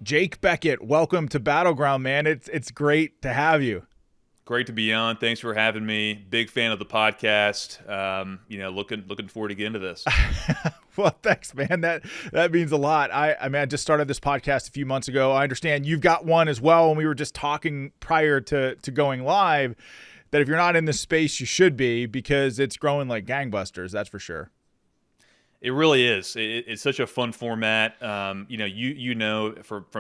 Jake Bequette, welcome to Battleground, man. It's great to have you. Great to be on. Thanks for having me. Big fan of the podcast. Looking forward to getting into this. Well, thanks, man. That mean a lot. I just started this podcast a few months ago. I understand you've got one as well, and we were just talking prior to going live that if you're not in this space, you should be, because it's growing like gangbusters. That's for sure. It really is. It's such a fun format. From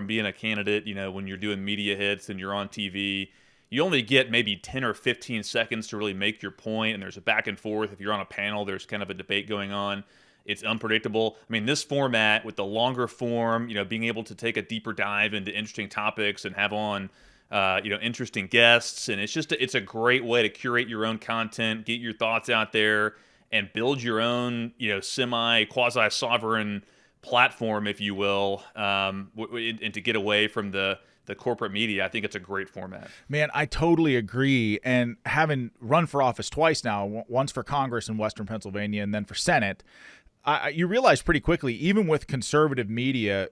being a candidate, when you're doing media hits and you're on TV, you only get maybe 10 or 15 seconds to really make your point, and there's a back and forth. If you're on a panel, there's kind of a debate going on. It's unpredictable. I mean, this format with the longer form, being able to take a deeper dive into interesting topics and have on, interesting guests, and it's a great way to curate your own content, get your thoughts out there, and build your own, quasi-sovereign platform, if you will, and to get away from the corporate media. I think it's a great format. Man, I totally agree. And having run for office twice now, once for Congress in Western Pennsylvania and then for Senate, you realize pretty quickly, even with conservative media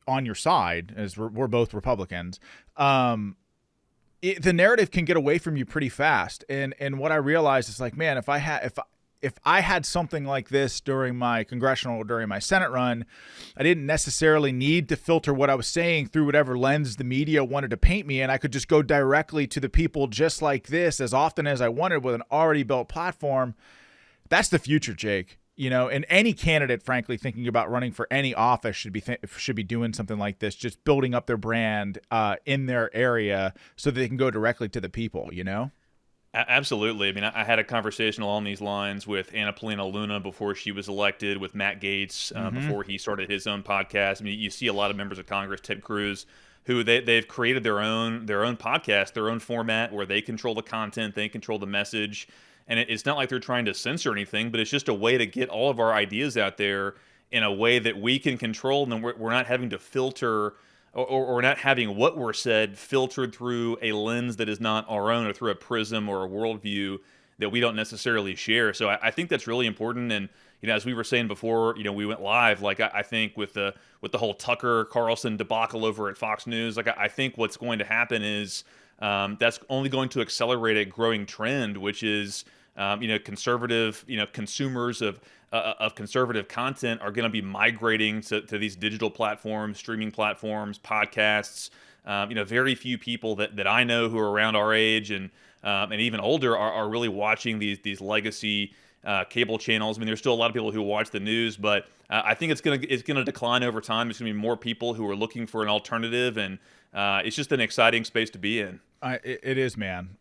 on your side, as we're both Republicans, the narrative can get away from you pretty fast. And what I realized is like, man, if I had something like this during my Senate run, I didn't necessarily need to filter what I was saying through whatever lens the media wanted to paint me, and I could just go directly to the people just like this as often as I wanted with an already built platform. That's the future, Jake. And any candidate, frankly, thinking about running for any office should be doing something like this, just building up their brand in their area so that they can go directly to the people, Absolutely. I mean, I had a conversation along these lines with Anna Polina Luna before she was elected, with Matt Gaetz before he started his own podcast. I mean, you see a lot of members of Congress, Ted Cruz, who they've created their own podcast, their own format where they control the content, they control the message, and it's not like they're trying to censor anything, but it's just a way to get all of our ideas out there in a way that we can control, and we're not having to filter. Or not having what we're said filtered through a lens that is not our own, or through a prism or a worldview that we don't necessarily share. So I think that's really important. And as we were saying before, we went live. Like I think with the whole Tucker Carlson debacle over at Fox News, like I think what's going to happen is that's only going to accelerate a growing trend, which is conservative consumers of conservative content are going to be migrating to these digital platforms, streaming platforms, podcasts. Very few people that I know who are around our age and even older are really watching these legacy cable channels. I mean, there's still a lot of people who watch the news, but I think it's gonna decline over time. There's gonna be more people who are looking for an alternative, and it's just an exciting space to be in. It is, man.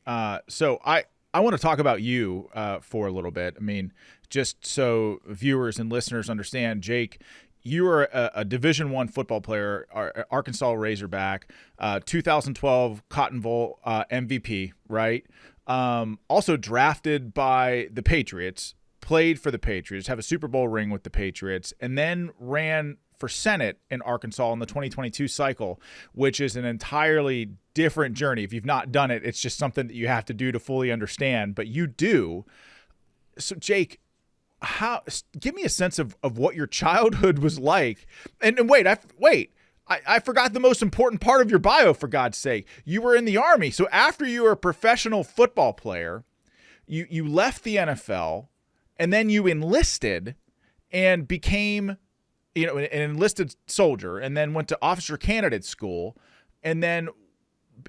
So I want to talk about you for a little bit. I mean, just so viewers and listeners understand, Jake, you are a Division I football player, Arkansas Razorback, 2012 Cotton Bowl MVP, right? Also drafted by the Patriots, played for the Patriots, have a Super Bowl ring with the Patriots, and then ran for Senate in Arkansas in the 2022 cycle, which is an entirely different journey. If you've not done it, it's just something that you have to do to fully understand, but you do. So Jake, give me a sense of what your childhood was like. And I forgot the most important part of your bio, for God's sake. You were in the Army. So after you were a professional football player, you left the NFL, and then you enlisted and became an enlisted soldier, and then went to officer candidate school, and then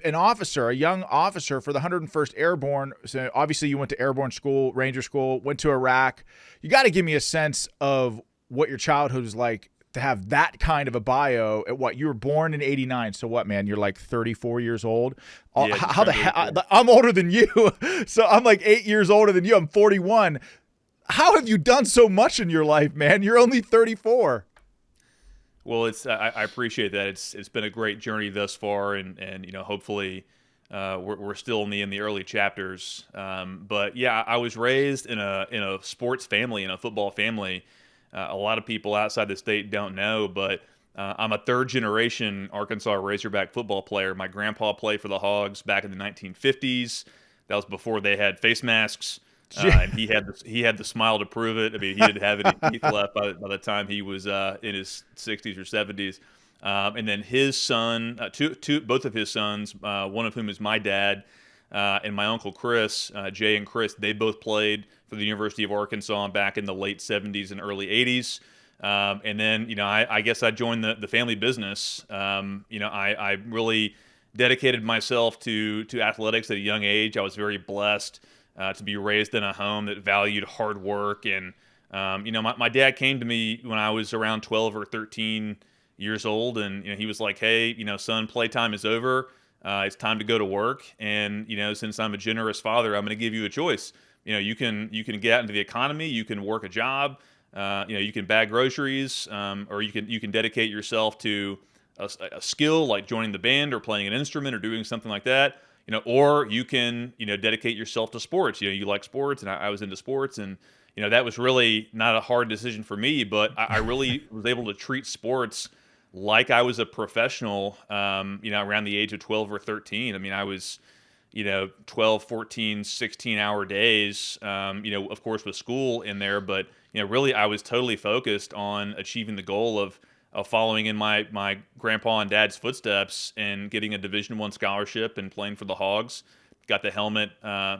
a young officer for the 101st Airborne. So obviously you went to airborne school, Ranger school, went to Iraq. You got to give me a sense of what your childhood was like to have that kind of a bio. At what, you were born in 89. So what, man, you're like 34 years old. Yeah, how the hell? I'm older than you. So I'm like 8 years older than you. I'm 41. How have you done so much in your life, man? You're only 34. Well, I appreciate that. It's been a great journey thus far, and hopefully we're still in the early chapters. But yeah, I was raised in a sports family, in a football family. A lot of people outside the state don't know, but I'm a third generation Arkansas Razorback football player. My grandpa played for the Hogs back in the 1950s. That was before they had face masks. And he had the smile to prove it. I mean, he didn't have any teeth left by the time he was in his 60s or 70s. And then his son, both of his sons, one of whom is my dad, and my uncle Chris, Jay and Chris, they both played for the University of Arkansas back in the late 70s and early 80s. And then, I guess I joined the family business. I really dedicated myself to athletics at a young age. I was very blessed to be raised in a home that valued hard work. And, my dad came to me when I was around 12 or 13 years old. And, he was like, hey, son, playtime is over. It's time to go to work. And, since I'm a generous father, I'm going to give you a choice. You can get out into the economy. You can work a job. You can bag groceries, or you can dedicate yourself to a skill like joining the band or playing an instrument or doing something like that. Or you can dedicate yourself to sports. You like sports, and I was into sports, and that was really not a hard decision for me. But I really was able to treat sports like I was a professional. Around the age of 12 or 13. I mean, I was 12, 14, 16-hour days, of course with school in there, but, really I was totally focused on achieving the goal of following in my grandpa and dad's footsteps and getting a Division I scholarship and playing for the Hogs. Got the helmet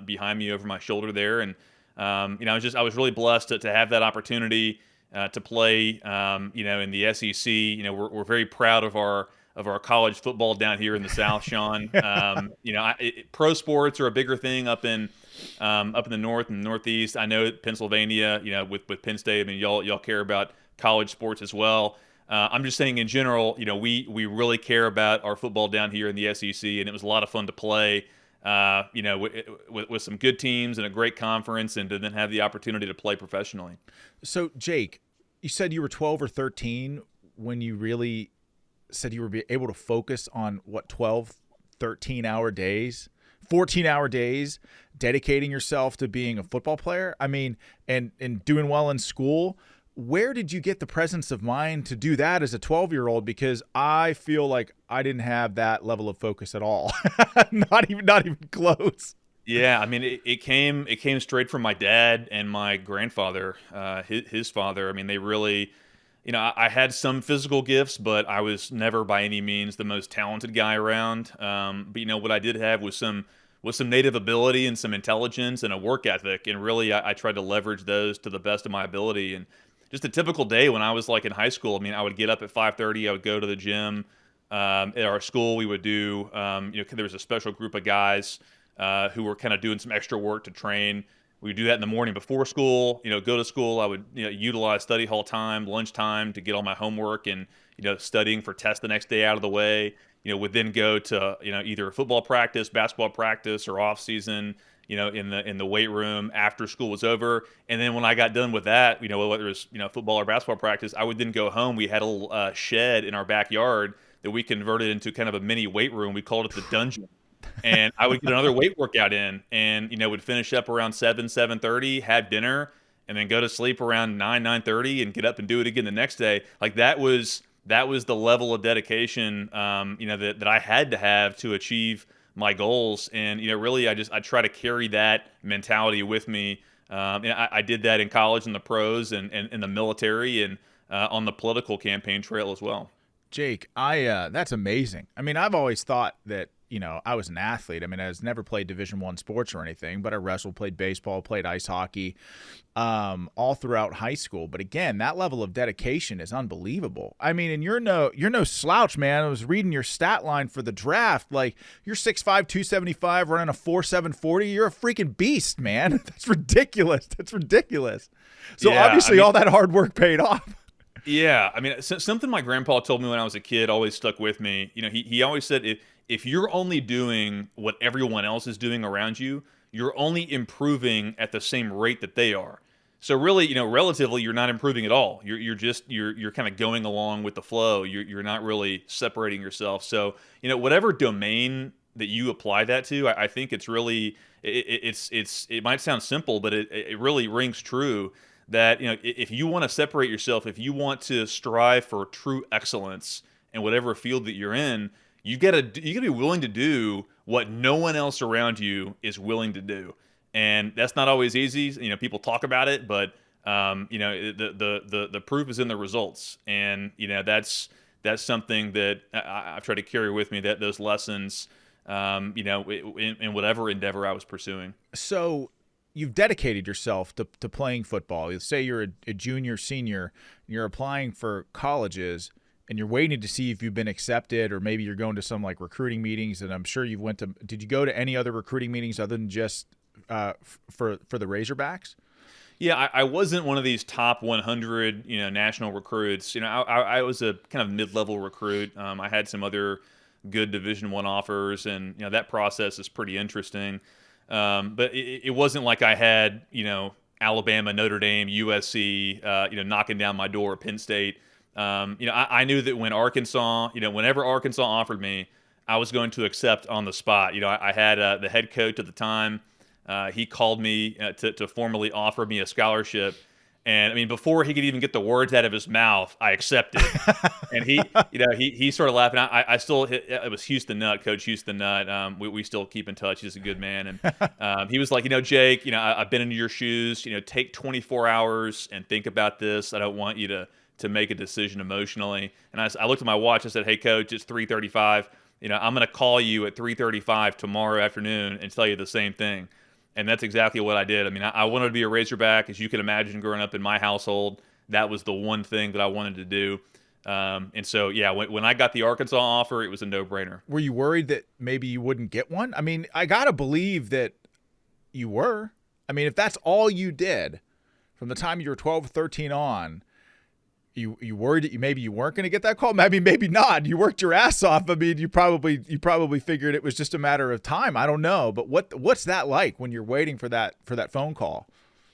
behind me over my shoulder there. And, I was really blessed to have that opportunity to play, in the SEC. We're very proud of our college football down here in the South, Sean. Pro sports are a bigger thing up in the North and Northeast. I know Pennsylvania, with Penn State. I mean, y'all care about college sports as well. I'm just saying in general, we really care about our football down here in the SEC, and it was a lot of fun to play. With some good teams and a great conference, and to then have the opportunity to play professionally. So, Jake, you said you were 12 or 13 when you really said you were able to focus on 12, 13-hour days, 14-hour days, dedicating yourself to being a football player. I mean, and doing well in school. Where did you get the presence of mind to do that as a 12-year-old? Because I feel like I didn't have that level of focus at all. not even close. Yeah, I mean, it came straight from my dad and my grandfather, his father. I mean, they really, I had some physical gifts, but I was never by any means the most talented guy around. But what I did have was some native ability and some intelligence and a work ethic, and really I tried to leverage those to the best of my ability. And just a typical day when I was like in high school, I mean, I would get up at 5:30. I would go to the gym. At our school, we would do, there was a special group of guys who were kind of doing some extra work to train. We would do that in the morning before school, go to school. I would, utilize study hall time, lunchtime to get all my homework and, studying for tests the next day out of the way. Would then go to, either football practice, basketball practice, or off season, in the weight room after school was over. And then when I got done with that, whether it was, football or basketball practice, I would then go home. We had a little shed in our backyard that we converted into kind of a mini weight room. We called it the dungeon. And I would get another weight workout in, and, would finish up around 7:30, have dinner, and then go to sleep around 9:30 and get up and do it again the next day. Like that was the level of dedication, that I had to have to achieve my goals. And, really I try to carry that mentality with me. And I did that in college and the pros and in the military and on the political campaign trail as well. Jake, that's amazing. I mean, I've always thought that, I was an athlete. I mean, I was never played Division I sports or anything, but I wrestled, played baseball, played ice hockey, all throughout high school. But again, that level of dedication is unbelievable. I mean, and you're no slouch, man. I was reading your stat line for the draft. Like, you're 6'5", 275, running a 4.7 40. You're a freaking beast, man. That's ridiculous. So yeah, obviously all that hard work paid off. Yeah, I mean, something my grandpa told me when I was a kid always stuck with me. He always said, if you're only doing what everyone else is doing around you, you're only improving at the same rate that they are. So really, relatively, you're not improving at all. You're kind of going along with the flow. You're not really separating yourself. So, whatever domain that you apply that to, I think it's really, it might sound simple, but it really rings true. That, if you want to separate yourself, if you want to strive for true excellence in whatever field that you're in, you gotta be willing to do what no one else around you is willing to do, and that's not always easy. People talk about it, but the proof is in the results, and that's that's something that I try to carry with me, that those lessons, in whatever endeavor I was pursuing. So you've dedicated yourself to playing football. You say you're a junior, senior, and you're applying for colleges, and you're waiting to see if you've been accepted, or maybe you're going to some like recruiting meetings. And I'm sure did you go to any other recruiting meetings other than just for the Razorbacks? Yeah, I wasn't one of these top 100, national recruits. I was a kind of mid-level recruit. I had some other good Division I offers, and that process is pretty interesting. But it wasn't like I had, Alabama, Notre Dame, USC, knocking down my door, Penn State. I knew that when Arkansas, whenever Arkansas offered me, I was going to accept on the spot. I had the head coach at the time. He called me to formally offer me a scholarship. And I mean, before he could even get the words out of his mouth, I accepted. And he started laughing. I still, it was Houston Nutt, Coach Houston Nutt. We still keep in touch. He's a good man. And he was like, Jake, I've been in your shoes. Take 24 hours and think about this. I don't want you to make a decision emotionally. And I looked at my watch. I said, hey, Coach, it's 3:35. I'm going to call you at 3:35 tomorrow afternoon and tell you the same thing. And that's exactly what I did. I mean, I wanted to be a Razorback. As you can imagine, growing up in my household, that was the one thing that I wanted to do. And so, yeah, when I got the Arkansas offer, it was a no-brainer. Were you worried that maybe you wouldn't get one? I mean, I got to believe that you were. I mean, if that's all you did from the time you were 12 or 13 on, you worried that maybe you weren't going to get that call? Maybe not. You worked your ass off. I mean, you probably figured it was just a matter of time. I don't know, but what's that like when you're waiting for that phone call?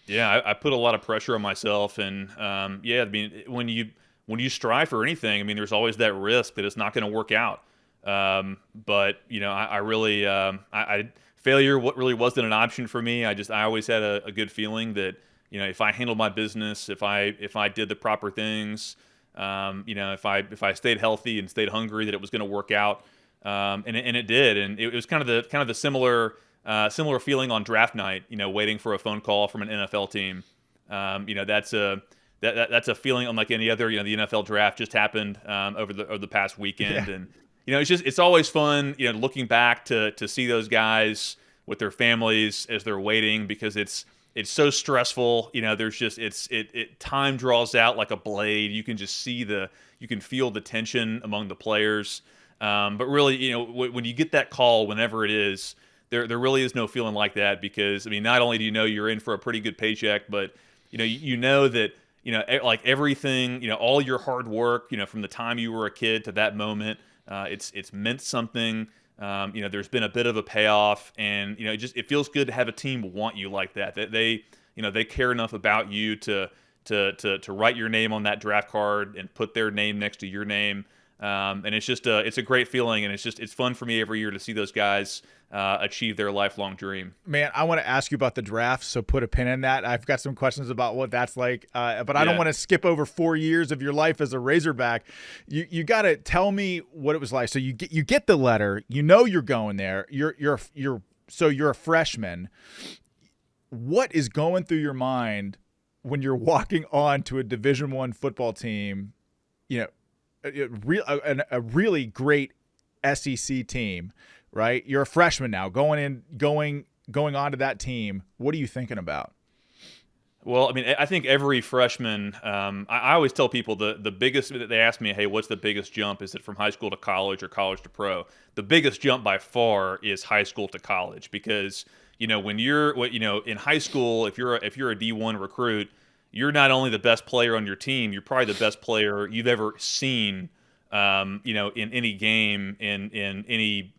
Yeah, I put a lot of pressure on myself, and I mean, when you strive for anything, I mean, there's always that risk that it's not going to work out. But I really failure really wasn't an option for me. I always had a good feeling that if I handled my business, if I did the proper things, if I stayed healthy and stayed hungry, that it was going to work out. And it did. And it was kind of the similar feeling on draft night, waiting for a phone call from an NFL team. That's a feeling unlike any other. The NFL draft just happened over the past weekend, Yeah. and it's always fun, looking back to see those guys with their families as they're waiting, because it's so stressful. There's just time draws out like a blade. You can just you can feel the tension among the players. But really, when you get that call, whenever it is, there really is no feeling like that, because I mean, not only do you're in for a pretty good paycheck, but that like everything, all your hard work, from the time you were a kid to that moment, it's meant something. There's been a bit of a payoff, and it feels good to have a team want you like that. That they care enough about you to write your name on that draft card and put their name next to your name. And it's just it's a great feeling, and it's fun for me every year to see those guys achieve their lifelong dream. Man, I want to ask you about the draft, so put a pin in that. I've got some questions about what that's like, but I don't want to skip over 4 years of your life as a Razorback. You got to tell me what it was like. So you get the letter, you're going there. You're a freshman. What is going through your mind when you're walking on to a Division I football team? A really great SEC team, right? You're a freshman now, going on to that team. What are you thinking about? Well, I mean, I think every freshman, I always tell people the biggest, they ask me, hey, what's the biggest jump? Is it from high school to college or college to pro? The biggest jump by far is high school to college, because, when you're, in high school, if you're a D1 recruit, you're not only the best player on your team, you're probably the best player you've ever seen, in any game, in any,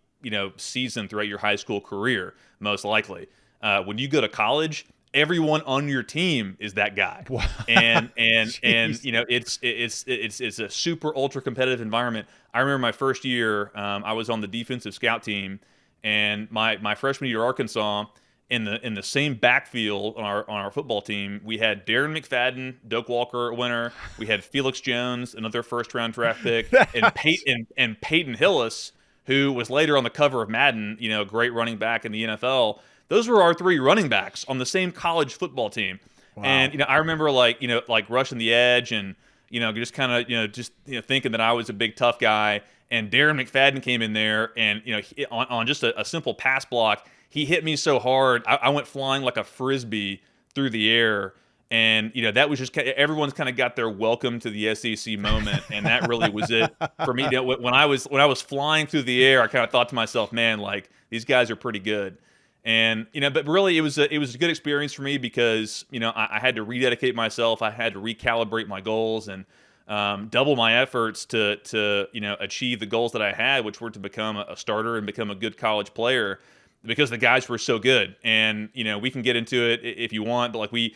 season throughout your high school career, most likely. When you go to college, everyone on your team is that guy. Wow. And it's a super ultra competitive environment. I remember my first year, I was on the defensive scout team, and my freshman year at Arkansas, in the same backfield on our football team, we had Darren McFadden, Doak Walker winner. We had Felix Jones, another first-round draft pick, and Peyton Hillis, who was later on the cover of Madden, a great running back in the NFL. Those were our three running backs on the same college football team. Wow. And I remember like rushing the edge, and just kind of, thinking that I was a big tough guy. And Darren McFadden came in there, and on just a simple pass block, he hit me so hard, I went flying like a frisbee through the air. And that was just everyone's kind of got their welcome to the SEC moment, and that really was it for me. When I was flying through the air, I kind of thought to myself, man, like these guys are pretty good. And but really it was a good experience for me because I had to rededicate myself, I had to recalibrate my goals and double my efforts to achieve the goals that I had, which were to become a starter and become a good college player because the guys were so good. And we can get into it if you want, but like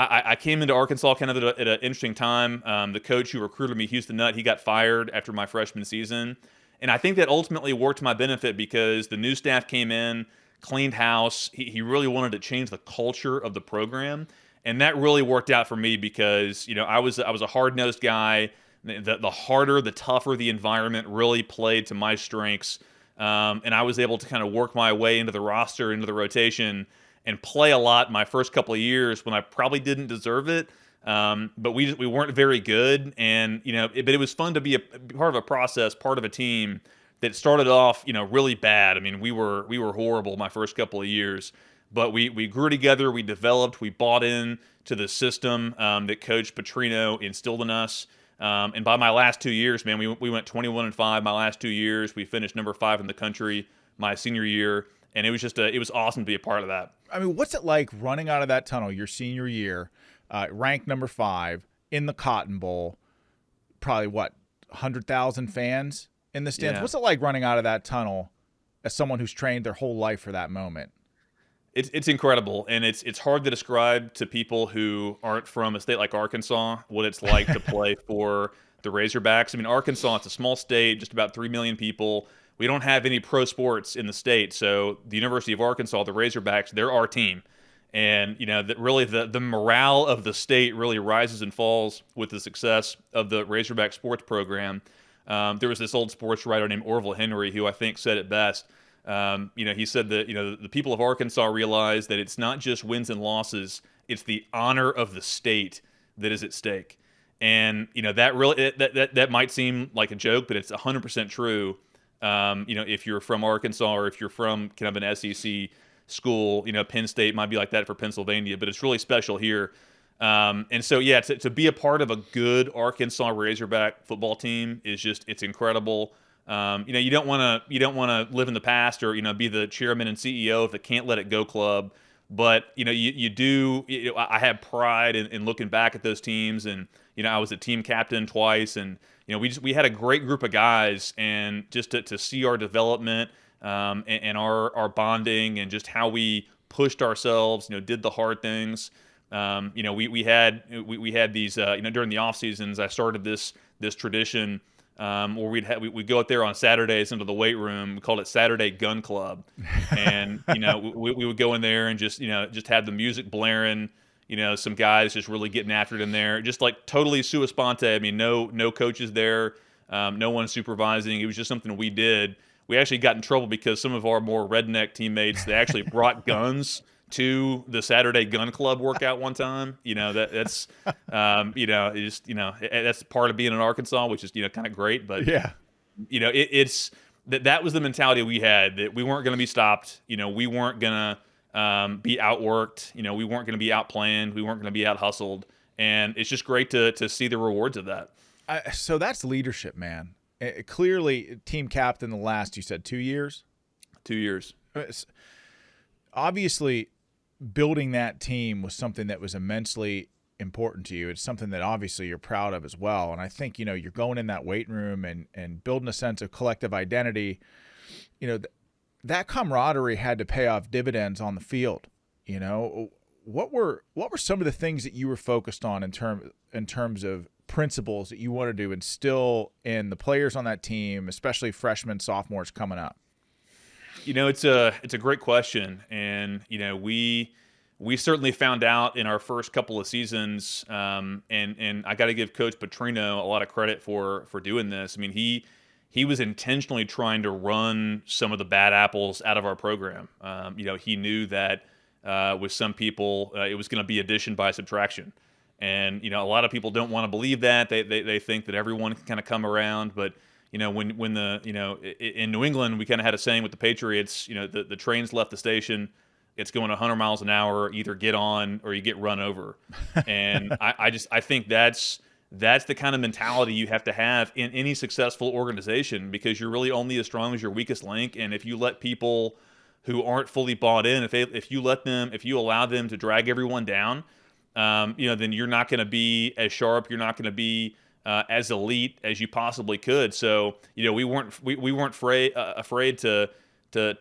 I came into Arkansas kind of at an interesting time. The coach who recruited me, Houston Nutt, he got fired after my freshman season. And I think that ultimately worked to my benefit because the new staff came in, cleaned house. He really wanted to change the culture of the program. And that really worked out for me because, I was a hard-nosed guy. The harder, the tougher the environment really played to my strengths. And I was able to kind of work my way into the roster, into the rotation, and play a lot my first couple of years when I probably didn't deserve it. But we weren't very good, and but it was fun to be a part of a process, part of a team that started off really bad. I mean, we were horrible my first couple of years, but we grew together, we developed, we bought in to the system that Coach Petrino instilled in us. And by my last 2 years, man, we went 21-5. My last 2 years, we finished number 5 in the country my senior year. And it was it was awesome to be a part of that. I mean, what's it like running out of that tunnel your senior year, ranked number 5 in the Cotton Bowl, probably 100,000 fans in the stands? Yeah. What's it like running out of that tunnel as someone who's trained their whole life for that moment? It's incredible, and it's hard to describe to people who aren't from a state like Arkansas what it's like to play for the Razorbacks. I mean, Arkansas, it's a small state, just about 3 million people. We don't have any pro sports in the state, so the University of Arkansas, the Razorbacks, they're our team. And, that really the morale of the state really rises and falls with the success of the Razorback sports program. There was this old sports writer named Orville Henry who I think said it best. He said that, the people of Arkansas realize that it's not just wins and losses, it's the honor of the state that is at stake. And, that really, that might seem like a joke, but it's 100% true. If you're from Arkansas or if you're from kind of an SEC school, Penn State might be like that for Pennsylvania, but it's really special here. And so, yeah, to be a part of a good Arkansas Razorback football team is it's incredible. You don't want to live in the past or, be the chairman and CEO of the Can't Let It Go club. But, you do, I have pride in looking back at those teams. And, I was a team captain twice, and, we had a great group of guys, and just to see our development and our bonding and just how we pushed ourselves, did the hard things. We had these, during the off seasons, I started this tradition where we'd go out there on Saturdays into the weight room. We called it Saturday Gun Club, and we would go in there and just have the music blaring. Some guys just really getting after it in there, just like totally sua sponte. I mean, no coaches there, no one supervising. It was just something we did. We actually got in trouble because some of our more redneck teammates, they actually brought guns to the Saturday Gun Club workout one time. That's that's part of being in Arkansas, which is kind of great. But yeah, it's that was the mentality we had, that we weren't going to be stopped. We weren't going to be outworked. We weren't going to be outplanned. We weren't going to be out hustled. And it's just great to see the rewards of that. So that's leadership, man. Clearly, team captain the last, you said 2 years? 2 years. Obviously, building that team was something that was immensely important to you. It's something that obviously you're proud of as well. And I think, you're going in that weight room and building a sense of collective identity. That camaraderie had to pay off dividends on the field. What were some of the things that you were focused on in terms of principles that you wanted to instill in the players on that team, especially freshmen, sophomores coming up? It's a great question, and we certainly found out in our first couple of seasons, and I got to give Coach Petrino a lot of credit for doing this. I mean, he was intentionally trying to run some of the bad apples out of our program. He knew that with some people it was going to be addition by subtraction. And a lot of people don't want to believe that. They think that everyone can kind of come around, but when the in New England, we kind of had a saying with the Patriots. The train's left the station, it's going 100 miles an hour. Either get on or you get run over. And I think that's the kind of mentality you have to have in any successful organization, because you're really only as strong as your weakest link. And if you let people who aren't fully bought in, if you allow them to drag everyone down, then you're not going to be as sharp. You're not going to be as elite as you possibly could. So we weren't afraid to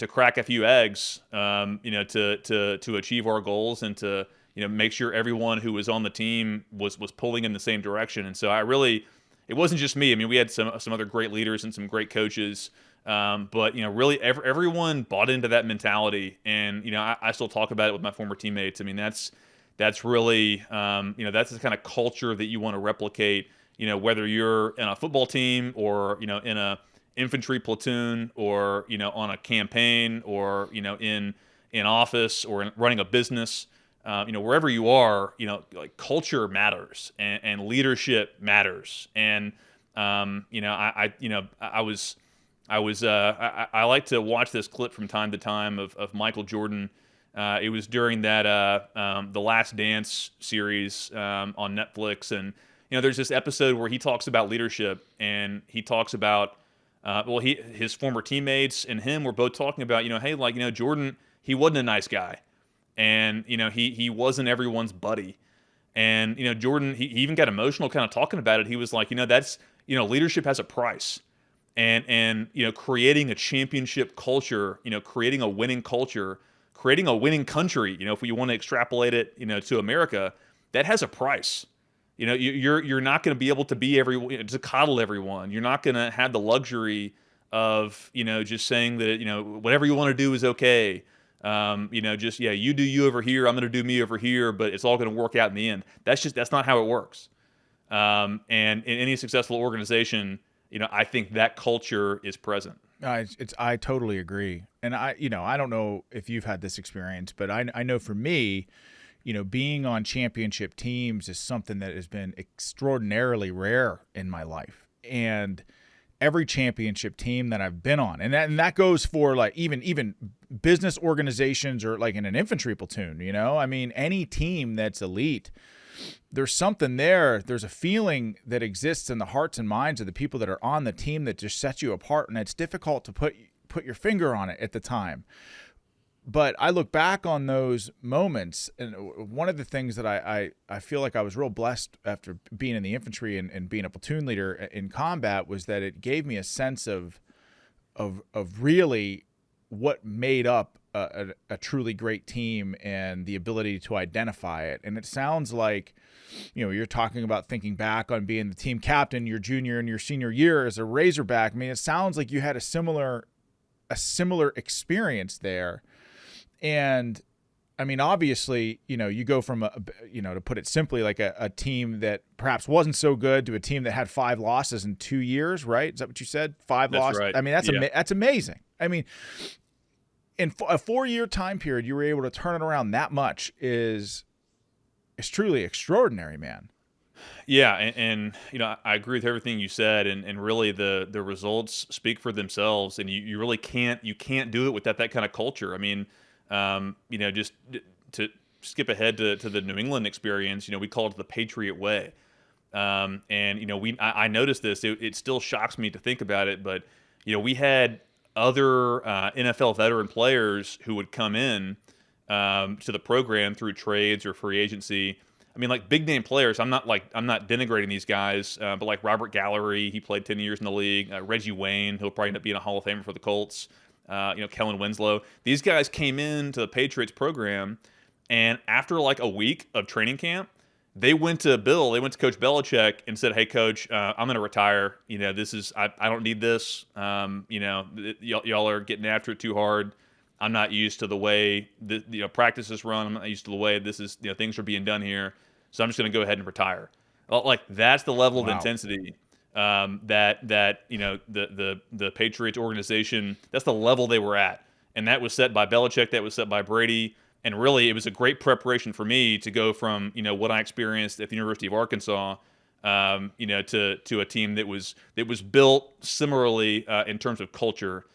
crack a few eggs, to achieve our goals, and to make sure everyone who was on the team was pulling in the same direction. And so it wasn't just me. I mean, we had some other great leaders and some great coaches. But really everyone bought into that mentality, and I still talk about it with my former teammates. I mean, that's really that's the kind of culture that you want to replicate. Whether you're in a football team or in a infantry platoon, or on a campaign, or in office, or running a business. Wherever you are, like culture matters, and leadership matters. And I like to watch this clip from time to time of Michael Jordan. It was during that The Last Dance series on Netflix, and there's this episode where he talks about leadership, and he talks about his former teammates and him were both talking about hey, Jordan, he wasn't a nice guy, and he wasn't everyone's buddy, and Jordan, he even got emotional kind of talking about it. He was like, that's leadership has a price. And creating a championship culture, creating a winning culture, creating a winning country, if we want to extrapolate it, to America, that has a price. You're not going to be able to be to coddle everyone. You're not going to have the luxury of just saying that whatever you want to do is okay. You do you over here, I'm going to do me over here, but it's all going to work out in the end. That's not how it works. And in any successful organization, I think that culture is present. I totally agree. And I don't know if you've had this experience, but I know for me, being on championship teams is something that has been extraordinarily rare in my life. And every championship team that I've been on, and that goes for like even business organizations, or like in an infantry platoon, I mean, any team that's elite, there's something there. There's a feeling that exists in the hearts and minds of the people that are on the team that just sets you apart, and it's difficult to put your finger on it at the time. But I look back on those moments, and one of the things that I feel like I was real blessed after being in the infantry and being a platoon leader in combat was that it gave me a sense of really what made up a truly great team, and the ability to identify it. And it sounds like, you're talking about thinking back on being the team captain your junior and your senior year as a Razorback. I mean, it sounds like you had a similar experience there. And I mean, obviously, you go from to put it simply, like a team that perhaps wasn't so good to a team that had 5 losses in 2 years, right? Is that what you said? 5 losses. Right. I mean, that's amazing. I mean, in a 4-year time period, you were able to turn it around that much is truly extraordinary, man. Yeah, and I agree with everything you said, and really the results speak for themselves, and you really can't do it without that kind of culture. I mean, just to skip ahead to the New England experience, we call it the Patriot way. And I noticed this. It still shocks me to think about it, but we had other NFL veteran players who would come in to the program through trades or free agency. I mean, like big name players. I'm not denigrating these guys, but like Robert Gallery, he played 10 years in the league. Reggie Wayne, he'll probably end up being a Hall of Famer for the Colts. Kellen Winslow. These guys came into the Patriots program, and after like a week of training camp, they went to Coach Belichick and said, "Hey, Coach, I'm going to retire. I don't need this. Y'all are getting after it too hard. I'm not used to the way practice is run. I'm not used to the way things are being done here. So I'm just going to go ahead and retire." Well, like that's the level of intensity that the Patriots organization. That's the level they were at, and that was set by Belichick. That was set by Brady. And really, it was a great preparation for me to go from, what I experienced at the University of Arkansas, to a team that was built similarly in terms of culture,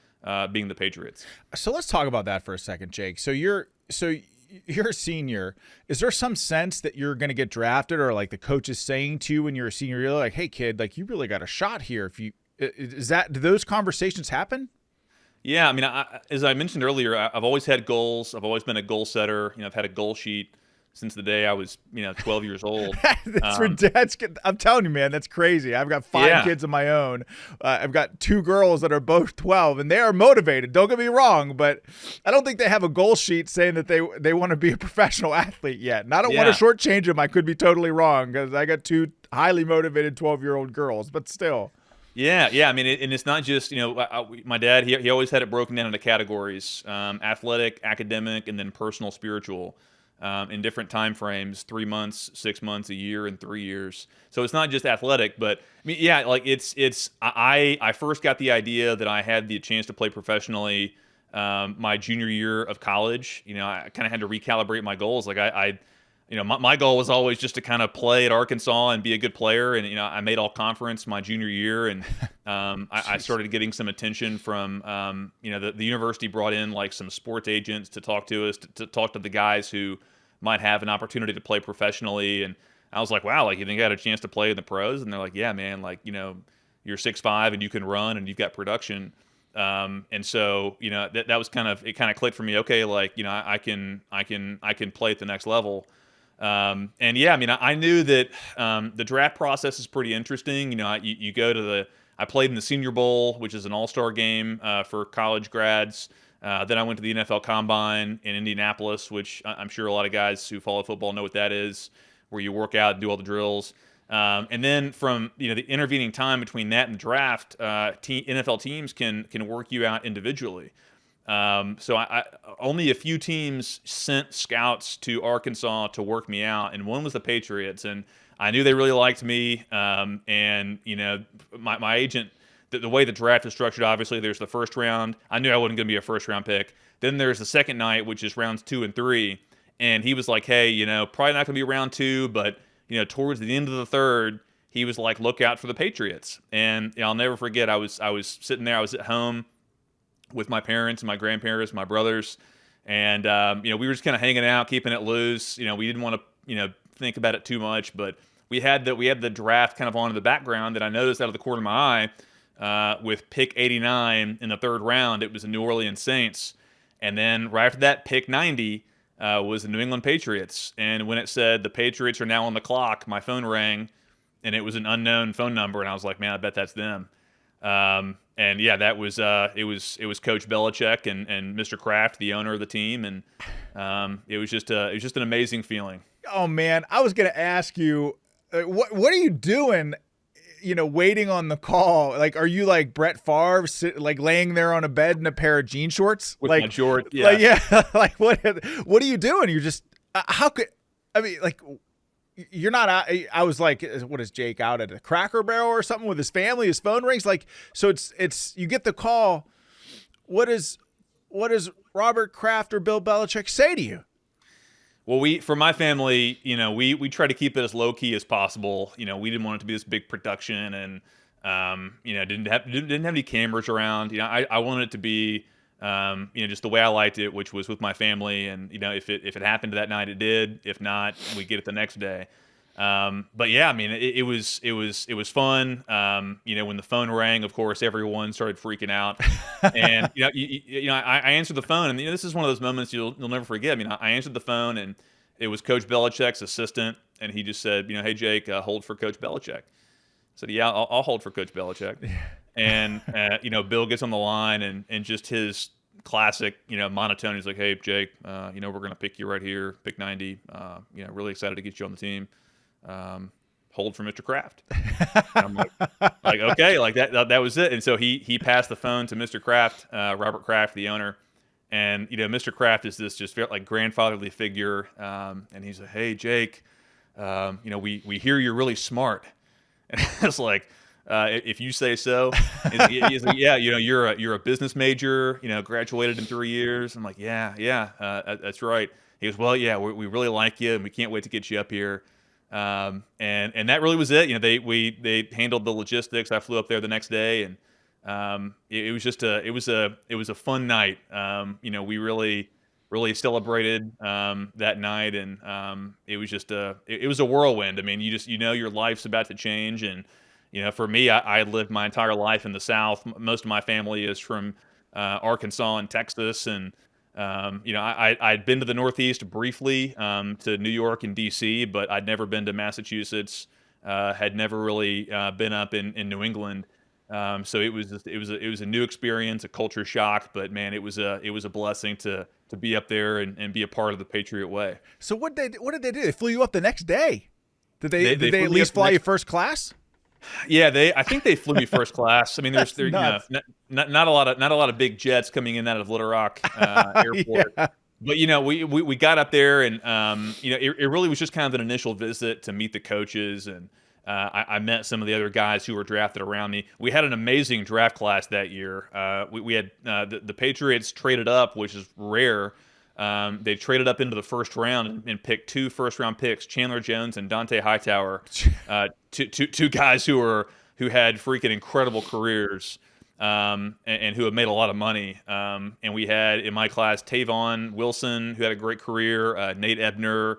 being the Patriots. So let's talk about that for a second, Jake. So you're a senior. Is there some sense that you're going to get drafted, or like the coach is saying to you when you're a senior, you're like, "Hey kid, like you really got a shot here." Do those conversations happen? Yeah, I mean, as I mentioned earlier, I've always had goals. I've always been a goal setter. I've had a goal sheet since the day I was, 12 years old. That's I'm telling you, man, that's crazy. I've got five kids of my own. I've got two girls that are both 12, and they are motivated. Don't get me wrong, but I don't think they have a goal sheet saying that they want to be a professional athlete yet. And I don't want to shortchange them. I could be totally wrong because I got two highly motivated 12-year-old girls, but still. Yeah. I mean, and it's not just, my dad, he always had it broken down into categories, athletic, academic, and then personal, spiritual. In different time frames, 3 months, 6 months, a year, and 3 years. So it's not just athletic, but I mean, like I first got the idea that I had the chance to play professionally my junior year of college. I kind of had to recalibrate my goals. Like my goal was always just to kind of play at Arkansas and be a good player. And, I made all conference my junior year, and I started getting some attention from, the university brought in like some sports agents to talk to us, to talk to the guys who might have an opportunity to play professionally. And I was like, wow, like, you think I had a chance to play in the pros? And they're like, yeah, man, like, you're 6'5" and you can run and you've got production. And so, that was it kind of clicked for me. Okay. Like, I can play at the next level. And yeah, I mean, I knew that, the draft process is pretty interesting. You go to I played in the Senior Bowl, which is an all-star game, for college grads. Then I went to the NFL Combine in Indianapolis, which I'm sure a lot of guys who follow football know what that is, where you work out and do all the drills. And then from the intervening time between that and the draft, NFL teams can work you out individually. So I only a few teams sent scouts to Arkansas to work me out, and one was the Patriots, and I knew they really liked me. And my agent. The way the draft is structured, obviously, there's the first round. I knew I wasn't going to be a first-round pick. Then there's the second night, which is rounds 2 and 3. And he was like, hey, probably not going to be round 2, but, towards the end of the third, he was like, look out for the Patriots. And I'll never forget, I was sitting there. I was at home with my parents and my grandparents, my brothers. And, we were just kind of hanging out, keeping it loose. We didn't want to, think about it too much. But we had the draft kind of on in the background that I noticed out of the corner of my eye. With pick 89 in the third round, it was the New Orleans Saints. And then right after that, pick 90 was the New England Patriots. And when it said the Patriots are now on the clock, my phone rang, and it was an unknown phone number. And I was like, man, I bet that's them. And yeah, that was it was Coach Belichick and Mr. Kraft, the owner of the team. And it was just an amazing feeling. Oh man, I was gonna ask you, what are you doing? Waiting on the call. Like, are you like Brett Favre, like laying there on a bed in a pair of jean shorts? With like my short, yeah. Like, yeah. Like, what are you doing? You're just, how could, I mean, like, you're not out. I was like, what is Jake out at a Cracker Barrel or something with his family? His phone rings. Like, so it's, you get the call. What does Robert Kraft or Bill Belichick say to you? Well, for my family, we try to keep it as low key as possible. We didn't want it to be this big production, and didn't have any cameras around. I wanted it to be, just the way I liked it, which was with my family. And if it happened that night, it did. If not, we get it the next day. But yeah, I mean, it was fun. When the phone rang, of course, everyone started freaking out. And I answered the phone, and this is one of those moments you'll never forget. I mean, I answered the phone, and it was Coach Belichick's assistant, and he just said, hey Jake, hold for Coach Belichick. I said, yeah, I'll hold for Coach Belichick. And Bill gets on the line, and just his classic, monotone. He's like, hey Jake, we're gonna pick you right here, pick 90. Really excited to get you on the team. Hold for Mr. Kraft. I'm like, okay, like that was it. And so he passed the phone to Mr. Kraft, Robert Kraft, the owner. And Mr. Kraft is this just like grandfatherly figure. And he's like, hey Jake, we hear you're really smart. And it's like, if you say so. He's like, yeah, you're a business major, graduated in 3 years. I'm like, yeah, that's right. He goes, well, yeah, we really like you, and we can't wait to get you up here. And that really was it. They handled the logistics. I flew up there the next day, and it was just it was a fun night. We really celebrated that night, and it was just it was a whirlwind. I mean, your life's about to change, and for me, I lived my entire life in the South. Most of my family is from Arkansas and Texas, and I'd been to the Northeast briefly, to New York and D.C., but I'd never been to Massachusetts. Had never really been up in New England. So it was a new experience, a culture shock, but man, it was a blessing to be up there and be a part of the Patriot way. So what did they do? They flew you up the next day. Did they flew at least fly you first class? Yeah, I think they flew me first class. I mean, there's not a lot of big jets coming in out of Little Rock Airport. Yeah. But we got up there, and it really was just kind of an initial visit to meet the coaches, and I met some of the other guys who were drafted around me. We had an amazing draft class that year. We had the Patriots traded up, which is rare. They traded up into the first round and picked 2 first-round picks, Chandler Jones and Dante Hightower, two guys who had freaking incredible careers, and who have made a lot of money. And we had in my class Tavon Wilson, who had a great career, Nate Ebner,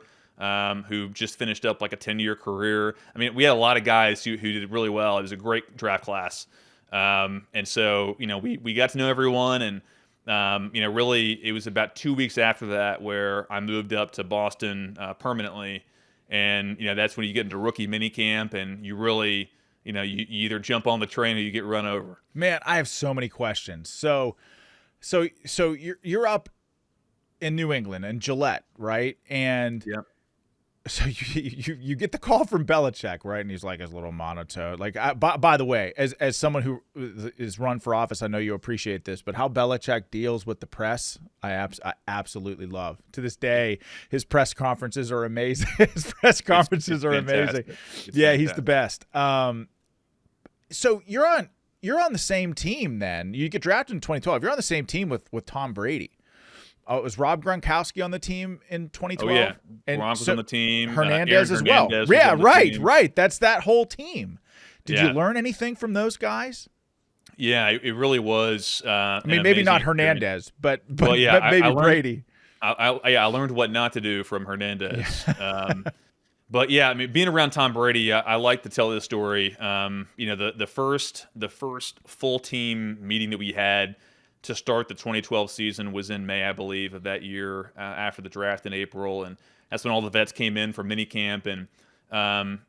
who just finished up like a 10-year career. I mean, we had a lot of guys who did really well. It was a great draft class, and so we got to know everyone, and really, it was about 2 weeks after that where I moved up to Boston permanently, and that's when you get into rookie minicamp, and you really, you either jump on the train or you get run over. Man, I have so many questions. So you're up in New England and Gillette, right? And Yep. so you get the call from Belichick, right? And he's like his little monotone. Like, by the way, as someone who is run for office, I know you appreciate this, but how Belichick deals with the press, I absolutely love. To this day, his press conferences are amazing. His press conferences are amazing. Yeah, he's the best. So you're on the same team then. You get drafted in 2012. You're on the same team with Tom Brady. Oh, it was Rob Gronkowski on the team in 2012? Oh, yeah. And Gronk was on the team. Hernandez as Hernandez well. was Yeah, on the right, team. right. That's that whole team. Did you Yeah. learn anything from those guys? Yeah, it really was. I mean, maybe not Hernandez, but maybe Brady. I learned what not to do from Hernandez. But yeah, I mean, being around Tom Brady, I like to tell this story. The first full team meeting that we had to start the 2012 season was in May, I believe, of that year, after the draft in April, and that's when all the vets came in for minicamp, and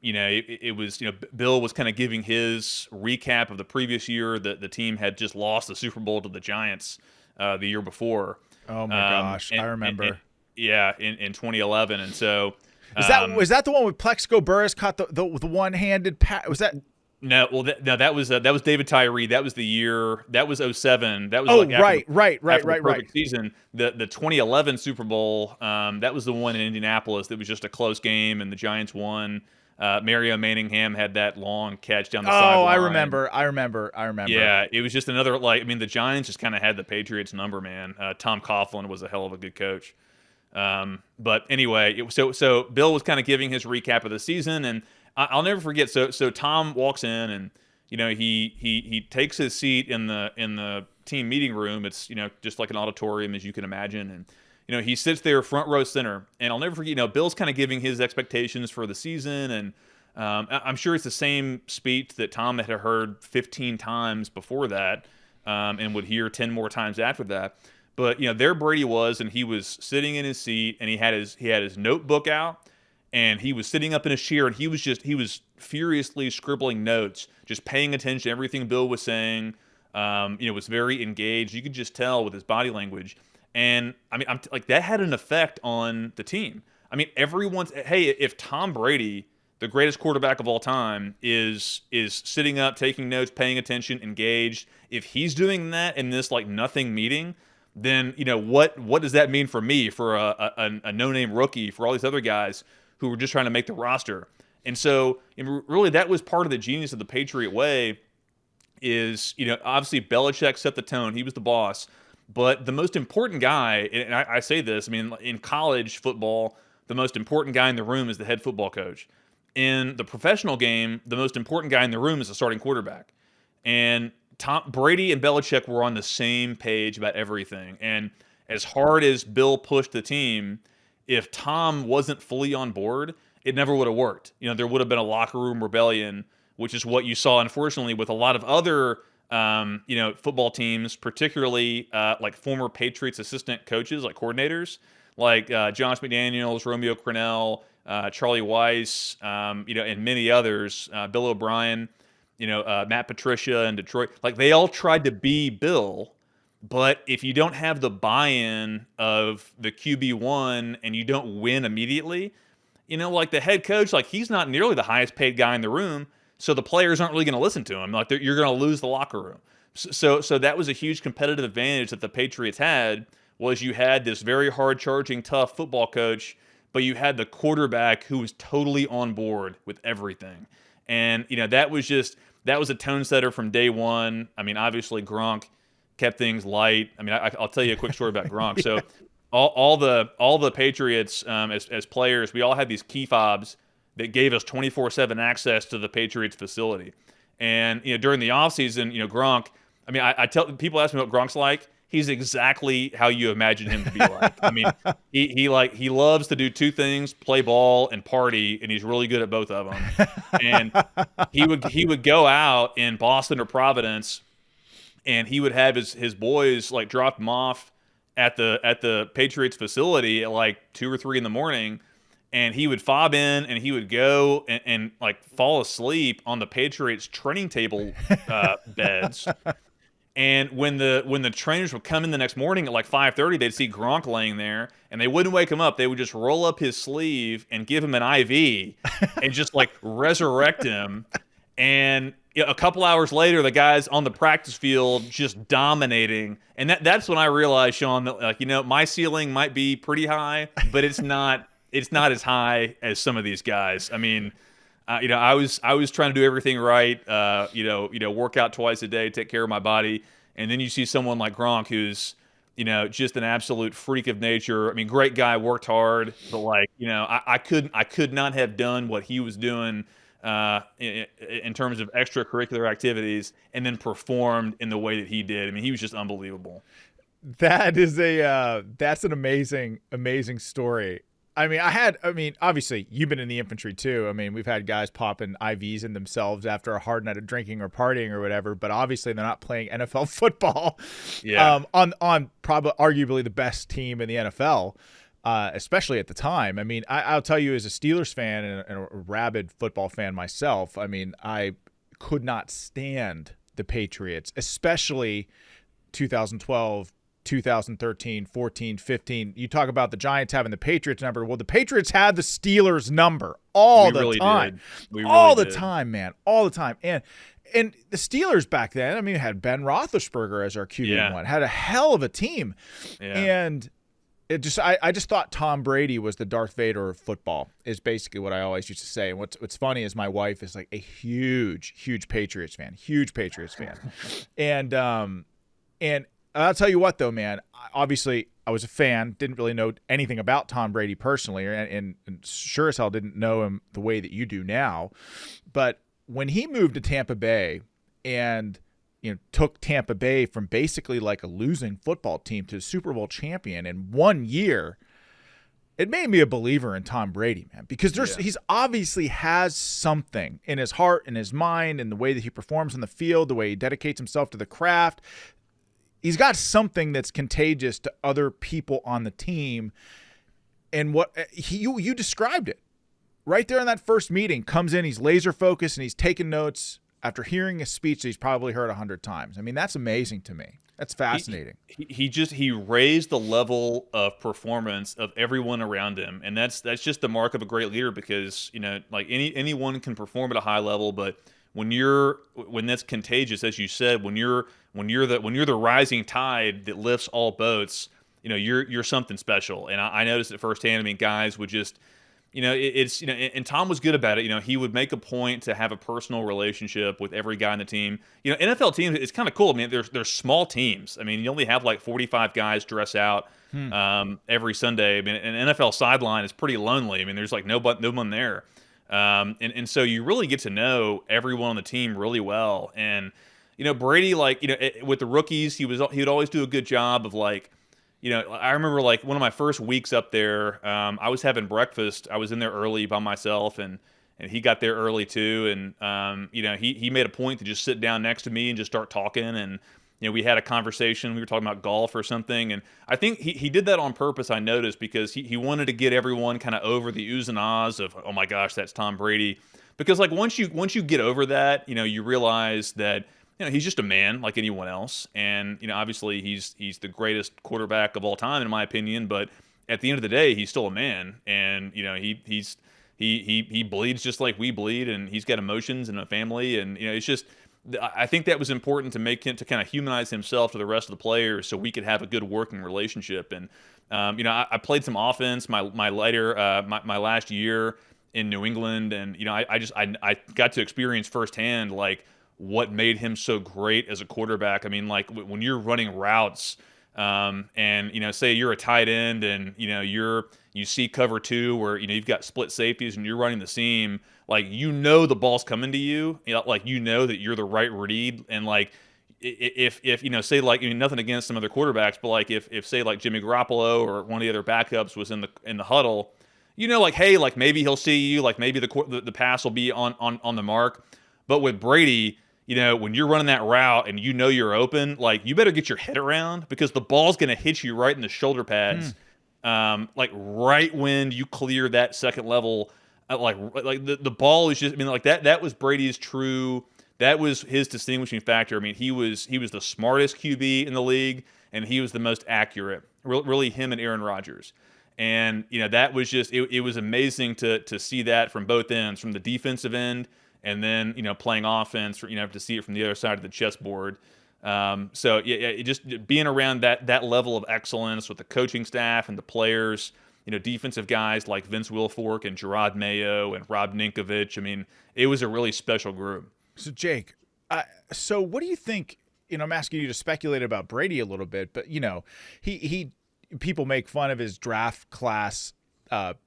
it was Bill was kind of giving his recap of the previous year that the team had just lost the Super Bowl to the Giants the year before. Oh my gosh, I remember. In 2011, and so was that the one with Plexico Burress caught the one-handed pass? Was that? No, well, that was David Tyree. That was the year. That was 2007. That was right. Perfect season. The 2011 Super Bowl. That was the one in Indianapolis. That was just a close game, and the Giants won. Mario Manningham had that long catch down the sideline. Oh, I remember. Yeah, it was just another the Giants just kind of had the Patriots number, man. Tom Coughlin was a hell of a good coach. But anyway, so Bill was kind of giving his recap of the season, and I'll never forget. So Tom walks in, and he takes his seat in the team meeting room. It's just like an auditorium, as you can imagine, and he sits there front row center. And I'll never forget. Bill's kind of giving his expectations for the season, and I'm sure it's the same speech that Tom had heard 15 times before that, and would hear 10 more times after that. But there Brady was, and he was sitting in his seat, and he had his notebook out. And he was sitting up in his chair, and he was furiously scribbling notes, just paying attention to everything Bill was saying. Was very engaged. You could just tell with his body language. And I mean, that had an effect on the team. I mean, if Tom Brady, the greatest quarterback of all time, is sitting up, taking notes, paying attention, engaged, if he's doing that in this nothing meeting, then what does that mean for me, for a no-name rookie, for all these other guys who were just trying to make the roster? And so really that was part of the genius of the Patriot way is, obviously Belichick set the tone. He was the boss. But the most important guy, and I say this, I mean, in college football, the most important guy in the room is the head football coach. In the professional game, the most important guy in the room is the starting quarterback. And Tom Brady and Belichick were on the same page about everything. And as hard as Bill pushed the team, if Tom wasn't fully on board, it never would have worked. There would have been a locker room rebellion, which is what you saw, unfortunately, with a lot of other football teams, particularly like former Patriots assistant coaches, like coordinators, like Josh McDaniels, Romeo Crennel, Charlie Weiss, and many others, Bill O'Brien, Matt Patricia in Detroit. Like, they all tried to be Bill, but if you don't have the buy-in of the QB1 and you don't win immediately, like the head coach, like, he's not nearly the highest paid guy in the room, so the players aren't really going to listen to him. Like, you're going to lose the locker room. So that was a huge competitive advantage that the Patriots had, was you had this very hard-charging, tough football coach, but you had the quarterback who was totally on board with everything. And, that was a tone setter from day one. I mean, obviously Gronk kept things light. I mean, I'll tell you a quick story about Gronk. So all the Patriots, as players, we all had these key fobs that gave us 24/7 access to the Patriots facility. And, during the offseason, Gronk, I mean, I tell people, ask me what Gronk's like. He's exactly how you imagine him to be like. I mean, he loves to do two things: play ball and party, and he's really good at both of them. And he would go out in Boston or Providence, and he would have his boys like drop him off at the Patriots facility at like 2 or 3 in the morning, and he would fob in and he would go and like fall asleep on the Patriots training table beds. And when the trainers would come in the next morning at like 5:30, they'd see Gronk laying there, and they wouldn't wake him up. They would just roll up his sleeve and give him an IV and just like resurrect him. And a couple hours later, the guy's on the practice field just dominating. And that's when I realized, Sean, that like, my ceiling might be pretty high, but it's not as high as some of these guys. I mean, I was trying to do everything right. Work out twice a day, take care of my body, and then you see someone like Gronk, who's just an absolute freak of nature. I mean, great guy, worked hard, but like I could not have done what he was doing in terms of extracurricular activities, and then performed in the way that he did. I mean, he was just unbelievable. That's an amazing story. I mean, obviously, you've been in the infantry too. I mean, we've had guys popping IVs in themselves after a hard night of drinking or partying or whatever, but obviously they're not playing NFL football. Yeah. On probably arguably the best team in the NFL, especially at the time. I mean, I'll tell you, as a Steelers fan and a rabid football fan myself, I mean, I could not stand the Patriots, especially 2012, 2013, 14, 15. You talk about the Giants having the Patriots number. Well, the Patriots had the Steelers number all the time. All the time, man. All the time. And the Steelers back then, I mean, had Ben Roethlisberger as our QB1. Had a hell of a team. Yeah. And I just thought Tom Brady was the Darth Vader of football, is basically what I always used to say. And what's funny is my wife is like a huge Patriots fan. And I'll tell you what, though, man, obviously I was a fan, didn't really know anything about Tom Brady personally, and sure as hell didn't know him the way that you do now. But when he moved to Tampa Bay and took Tampa Bay from basically like a losing football team to a Super Bowl champion in 1 year, it made me a believer in Tom Brady, man, because he's obviously has something in his heart and his mind and the way that he performs on the field, the way he dedicates himself to the craft. He's got something that's contagious to other people on the team. And what you described it right there in that first meeting. Comes in, he's laser focused, and he's taking notes after hearing a speech that he's probably heard 100 times. I mean, that's amazing to me. That's fascinating. He raised the level of performance of everyone around him, and that's just the mark of a great leader, because like anyone can perform at a high level, but when that's contagious, as you said, when you're the rising tide that lifts all boats, you're something special. And I noticed it firsthand. I mean, guys would just it's and Tom was good about it. He would make a point to have a personal relationship with every guy on the team. NFL teams, it's kind of cool. I mean, there's small teams. I mean, you only have like 45 guys dress out every Sunday. I mean, an NFL sideline is pretty lonely. I mean, there's like no one there, and so you really get to know everyone on the team really well. And Brady, like with the rookies, he would always do a good job of like. I remember like one of my first weeks up there, I was having breakfast. I was in there early by myself, and he got there early too. And he made a point to just sit down next to me and just start talking. And we had a conversation. We were talking about golf or something. And I think he did that on purpose. I noticed because he wanted to get everyone kind of over the oohs and ahs of, oh my gosh, that's Tom Brady. Because like once you get over that, you realize that. He's just a man like anyone else, and obviously he's the greatest quarterback of all time in my opinion. But at the end of the day, he's still a man, and he bleeds just like we bleed, and he's got emotions and a family, and it's just I think that was important to make him to kind of humanize himself to the rest of the players, so we could have a good working relationship. And I played some offense my last year in New England, and I got to experience firsthand like. What made him so great as a quarterback. I mean, like when you're running routes and, say you're a tight end and, you see cover two where, you've got split safeties and you're running the seam, like, the ball's coming to you, like, that you're the right read. And like, if say like, nothing against some other quarterbacks, but like if say like Jimmy Garoppolo or one of the other backups was in the huddle, like, hey, like maybe he'll see you, like maybe the pass will be on the mark. But with Brady, when you're running that route and you're open, like you better get your head around because the ball's going to hit you right in the shoulder pads, like right when you clear that second level. Like the ball is just, I mean, like that was Brady's true. That was his distinguishing factor. I mean, he was the smartest QB in the league, and he was the most accurate. Really, him and Aaron Rodgers. And that was just it was amazing to see that from both ends, from the defensive end. And then, playing offense, to see it from the other side of the chessboard. So, just being around that level of excellence with the coaching staff and the players, defensive guys like Vince Wilfork and Gerard Mayo and Rob Ninkovich. I mean, it was a really special group. So, Jake, so what do you think? I'm asking you to speculate about Brady a little bit, but, he people make fun of his draft class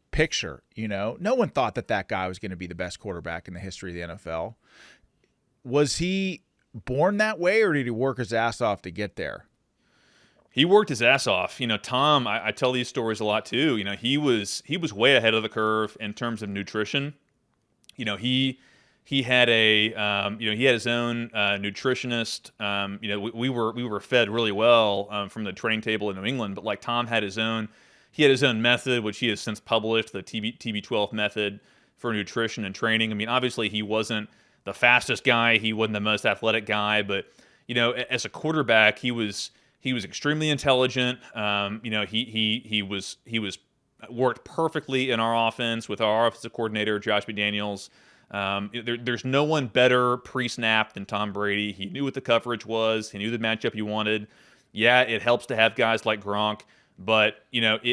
picture. No one thought that guy was going to be the best quarterback in the history of the NFL. Was he born that way, or did he work his ass off to get there? He worked his ass off. Tom, I tell these stories a lot too. He was way ahead of the curve in terms of nutrition. He had he had his own nutritionist. We were fed really well from the training table in New England, but like Tom had his own. He had his own method, which he has since published, the TB12 method for nutrition and training. I mean, obviously he wasn't the fastest guy, he wasn't the most athletic guy, but as a quarterback, he was extremely intelligent. He was worked perfectly in our offense with our offensive coordinator Josh McDaniels. There's no one better pre-snap than Tom Brady. He knew what the coverage was. He knew the matchup he wanted. Yeah, it helps to have guys like Gronk. But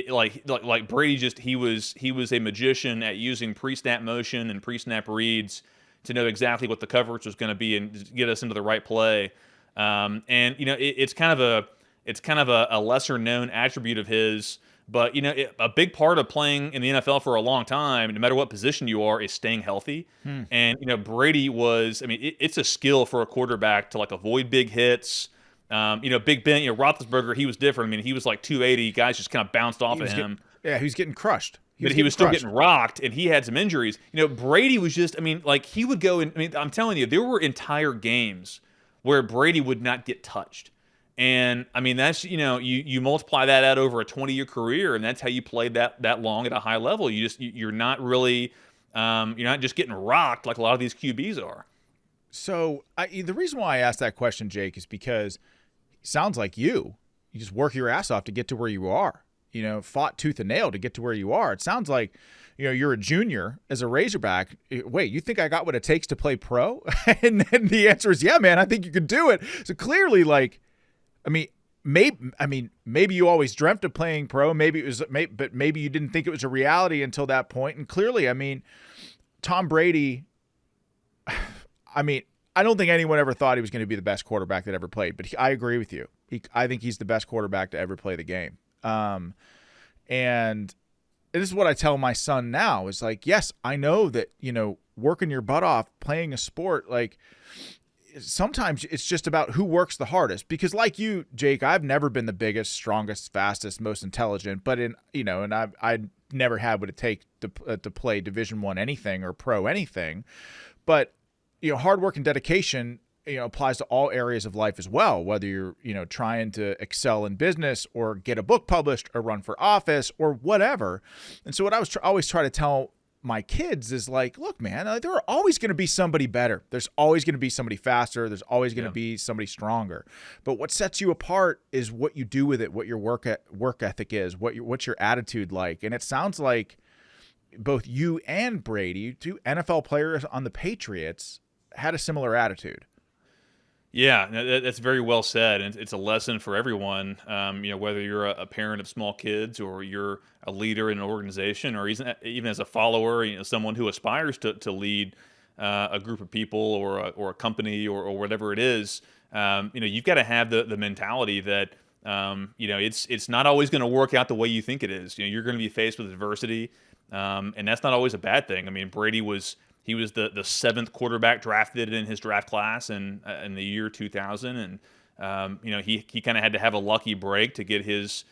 like Brady, he was a magician at using pre-snap motion and pre-snap reads to know exactly what the coverage was going to be and get us into the right play. It's kind of a lesser known attribute of his. But a big part of playing in the NFL for a long time, no matter what position you are, is staying healthy. And Brady was. I mean, it's a skill for a quarterback to like avoid big hits. Big Ben, Roethlisberger, he was different. I mean, he was like 280. Guys just kind of bounced off of him. He was getting crushed. He was still getting rocked, and he had some injuries. Brady was just, I mean, like he would go, I'm telling you, there were entire games where Brady would not get touched. And, I mean, that's, you multiply that out over a 20-year career, and that's how you played that long at a high level. You're not really, you're not just getting rocked like a lot of these QBs are. So the reason why I asked that question, Jake, is because it sounds like you just work your ass off to get to where you are. Fought tooth and nail to get to where you are. It sounds like, you're a junior as a Razorback. Wait, you think I got what it takes to play pro? And then the answer is, yeah, man, I think you could do it. So clearly, like, I mean, maybe you always dreamt of playing pro. But maybe you didn't think it was a reality until that point. And clearly, I mean, Tom Brady, I mean, I don't think anyone ever thought he was going to be the best quarterback that ever played, but I agree with you. I think he's the best quarterback to ever play the game. And this is what I tell my son now is like, yes, I know that, working your butt off, playing a sport, like sometimes it's just about who works the hardest, because like you, Jake, I've never been the biggest, strongest, fastest, most intelligent, but I never had what it takes to play Division I anything or pro anything. But hard work and dedication, applies to all areas of life as well, whether you're, trying to excel in business or get a book published or run for office or whatever. And so what I was always try to tell my kids is like, look, man, there are always going to be somebody better. There's always going to be somebody faster. There's always going to be somebody stronger. But what sets you apart is what you do with it, what your work ethic is, what's your attitude like. And it sounds like both you and Brady, two NFL players on the Patriots, had a similar attitude. Yeah, that's very well said, and it's a lesson for everyone. Whether you're a parent of small kids, or you're a leader in an organization, or even as a follower, someone who aspires to lead a group of people or a company or whatever it is. You've got to have the mentality that it's not always going to work out the way you think it is. You're going to be faced with adversity, and that's not always a bad thing. I mean, Brady was. He was the seventh quarterback drafted in his draft class in the year 2000, and he kind of had to have a lucky break to get his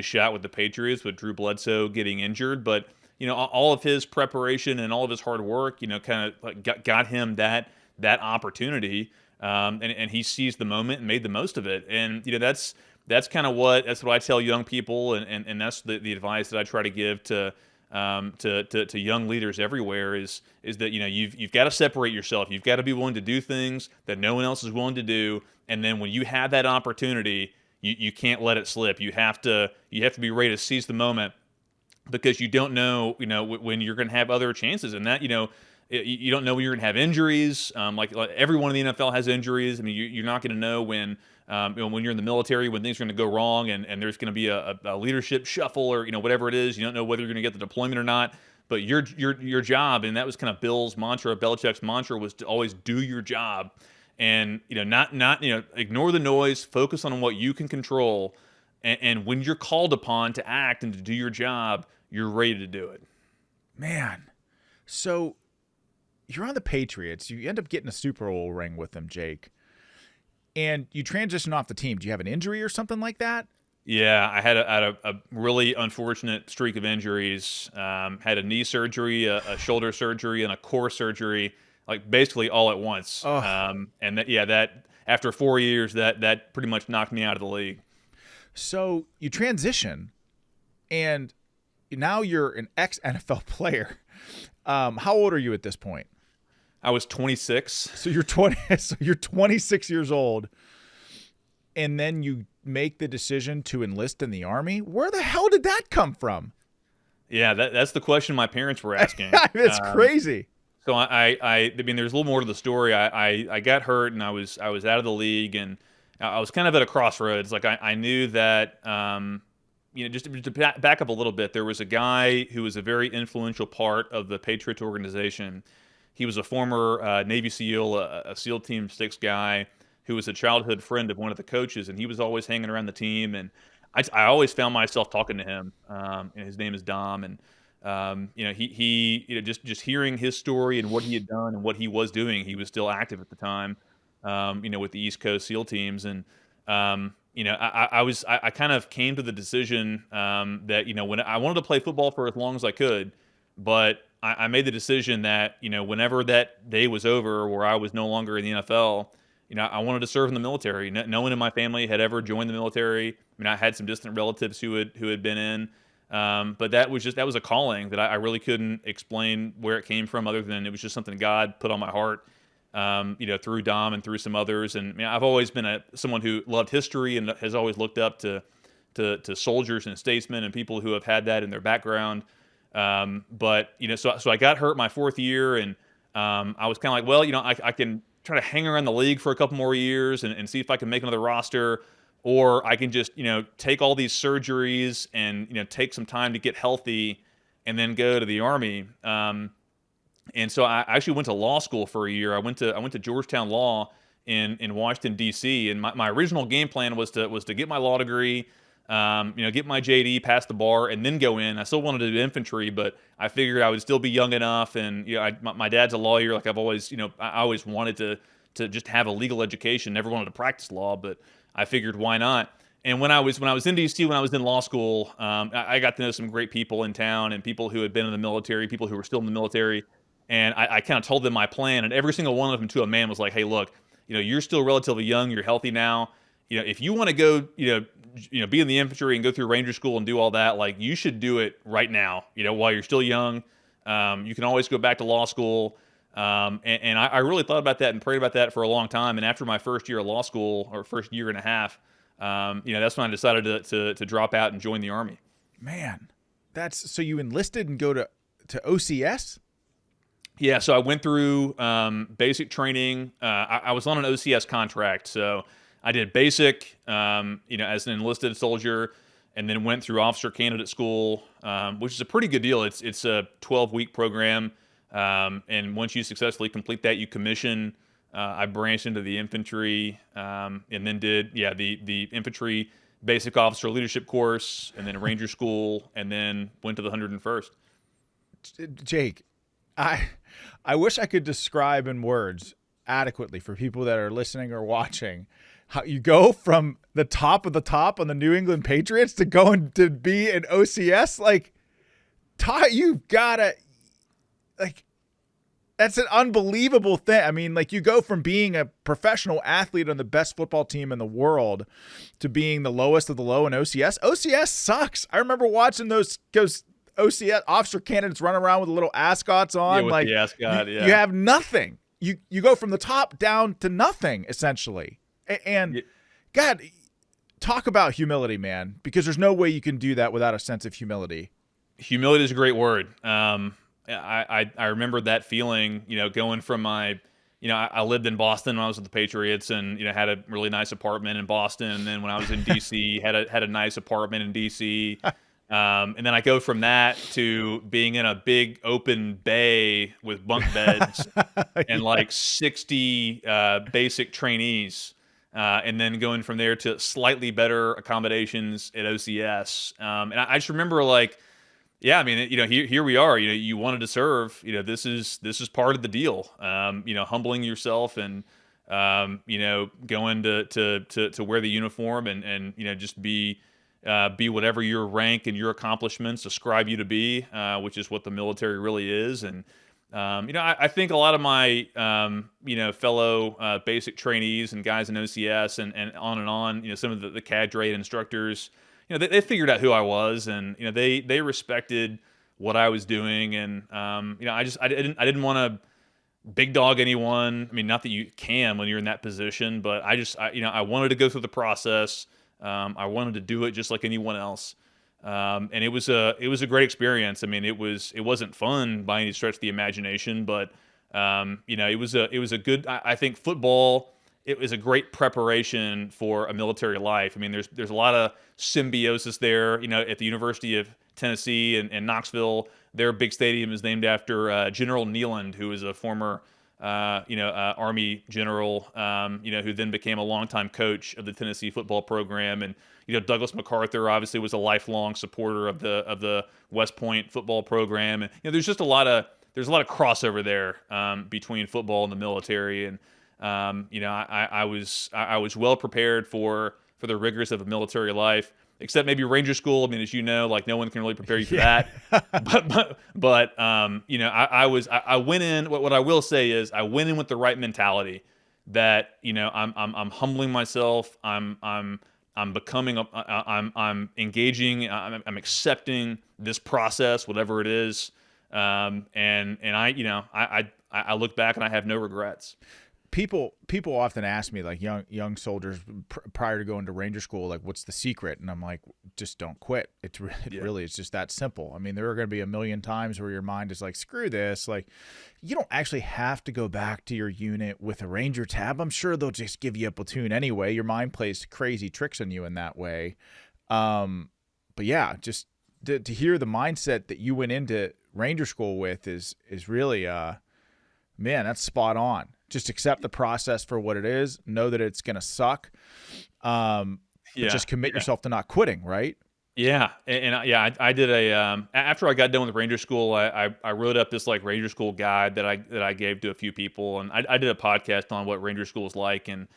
shot with the Patriots, with Drew Bledsoe getting injured. But all of his preparation and all of his hard work, kind of like got him that opportunity, and he seized the moment and made the most of it. And that's kind of what I tell young people, and that's the advice that I try to give to young leaders everywhere is that you've got to separate yourself. You've got to be willing to do things that no one else is willing to do, and then when you have that opportunity, you can't let it slip. You have to be ready to seize the moment, because you don't know when you're going to have other chances, and that you don't know when you're going to have injuries. Like everyone in the NFL has injuries. I mean, you're not going to know when. When you're in the military, when things are going to go wrong, and there's going to be a leadership shuffle, or whatever it is, you don't know whether you're going to get the deployment or not. But your job, and that was kind of Bill's mantra, Belichick's mantra, was to always do your job, and not ignore the noise, focus on what you can control, and when you're called upon to act and to do your job, you're ready to do it. Man, so you're on the Patriots. You end up getting a Super Bowl ring with them, Jake. And you transition off the team. Do you have an injury or something like that? Yeah, I had a really unfortunate streak of injuries. Had a knee surgery, a shoulder surgery, and a core surgery, like basically all at once. Oh. And that after 4 years, that pretty much knocked me out of the league. So you transition, and now you're an ex-NFL player. How old are you at this point? I was 26. So you're 20. So you're 26 years old, and then you make the decision to enlist in the Army. Where the hell did that come from? Yeah, that's the question my parents were asking. It's crazy. So I mean, there's a little more to the story. I got hurt, and I was out of the league, and I was kind of at a crossroads. Like I knew that. Just to back up a little bit, there was a guy who was a very influential part of the Patriots organization. He was a former Navy SEAL, a SEAL Team 6 guy who was a childhood friend of one of the coaches, and he was always hanging around the team. And I always found myself talking to him. And his name is Dom, and just hearing his story and what he had done and what he was doing. He was still active at the time, with the East Coast SEAL teams, and I kind of came to the decision that when I wanted to play football for as long as I could, but I made the decision that whenever that day was over, where I was no longer in the NFL, I wanted to serve in the military. No one in my family had ever joined the military. I mean, I had some distant relatives who had been in, but that was a calling that I really couldn't explain where it came from, other than it was just something God put on my heart. Through Dom and through some others. And I've always been someone who loved history and has always looked up to soldiers and statesmen and people who have had that in their background. So I got hurt my 4th year, and I was kind of like, well, I can try to hang around the league for a couple more years and see if I can make another roster. or I can just, take all these surgeries and, take some time to get healthy and then go to the Army. And so I actually went to law school for a year. I went to Georgetown Law in Washington D.C. And my original game plan was to get my law degree, get my JD, pass the bar, and then go in. I still wanted to do infantry, but I figured I would still be young enough. And my dad's a lawyer. Like I've always, I always wanted to just have a legal education. Never wanted to practice law, but I figured why not. And when I was in D.C., when I was in law school, I got to know some great people in town and people who had been in the military, people who were still in the military. And I kind of told them my plan, and every single one of them to a man was like, "Hey, look, you're still relatively young, you're healthy now. If you want to go, be in the infantry and go through Ranger School and do all that, like you should do it right now. While you're still young, you can always go back to law school." And I really thought about that and prayed about that for a long time. And after my first year of law school, or first year and a half, that's when I decided to drop out and join the Army. Man, so you enlisted and go to OCS? Yeah, so I went through basic training. I was on an OCS contract, so I did basic, as an enlisted soldier, and then went through officer candidate school, which is a pretty good deal. It's a 12-week program, and once you successfully complete that, you commission. I branched into the infantry, and then did the infantry basic officer leadership course, and then Ranger School, and then went to the 101st. Jake, I wish I could describe in words adequately for people that are listening or watching how you go from the top of the top on the New England Patriots to going to be an OCS. Like, you gotta, like, that's an unbelievable thing. I mean, like, you go from being a professional athlete on the best football team in the world to being the lowest of the low in OCS. OCS sucks. I remember watching those OCS officer candidates run around with little ascots on. Yeah, with like the ascot, you have nothing. You go from the top down to nothing, essentially. And God, talk about humility, man, because there's no way you can do that without a sense of humility. Humility is a great word. I remember that feeling, going from my, I lived in Boston when I was with the Patriots, and had a really nice apartment in Boston. And then when I was in DC, had a nice apartment in DC. And then I go from that to being in a big open bay with bunk beds and like 60 basic trainees, and then going from there to slightly better accommodations at OCS. And I just remember, like, yeah, I mean, here we are. You wanted to serve. This is part of the deal. Humbling yourself and going to wear the uniform and just be whatever your rank and your accomplishments ascribe you to be, which is what the military really is. And I think a lot of my fellow basic trainees and guys in OCS and on, some of the cadre instructors, they figured out who I was, and they respected what I was doing. And I didn't want to big dog anyone. I mean, not that you can when you're in that position, but I wanted to go through the process. I wanted to do it just like anyone else. And it was a great experience. I mean, it wasn't fun by any stretch of the imagination, but it was a good, I think football, it was a great preparation for a military life. I mean, there's a lot of symbiosis there, at the University of Tennessee and Knoxville. Their big stadium is named after General Nealand, who is a former Army general, who then became a longtime coach of the Tennessee football program. And, Douglas MacArthur obviously was a lifelong supporter of the West Point football program. And, there's just a lot of crossover there, between football and the military. And, I was well prepared for the rigors of a military life, except maybe Ranger School. I mean, as you know, like, no one can really prepare you for that. But I went in. What I will say is I went in with the right mentality that, I'm humbling myself. I'm becoming. I'm engaging. I'm accepting this process, whatever it is. And I look back and I have no regrets. people often ask me, like young soldiers prior to going to Ranger School, like, what's the secret? And I'm like, just don't quit. It really is just that simple. I mean, there are going to be a million times where your mind is like, screw this. Like, you don't actually have to go back to your unit with a Ranger tab. I'm sure they'll just give you a platoon anyway. Your mind plays crazy tricks on you in that way. But yeah, just to hear the mindset that you went into Ranger School with is really, man, that's spot on. Just accept the process for what it is. Know that it's going to suck. But just commit yourself to not quitting, right? Yeah. I did after I got done with Ranger School, I wrote up this like Ranger School guide that I gave to a few people. And I did a podcast on what Ranger School is like. And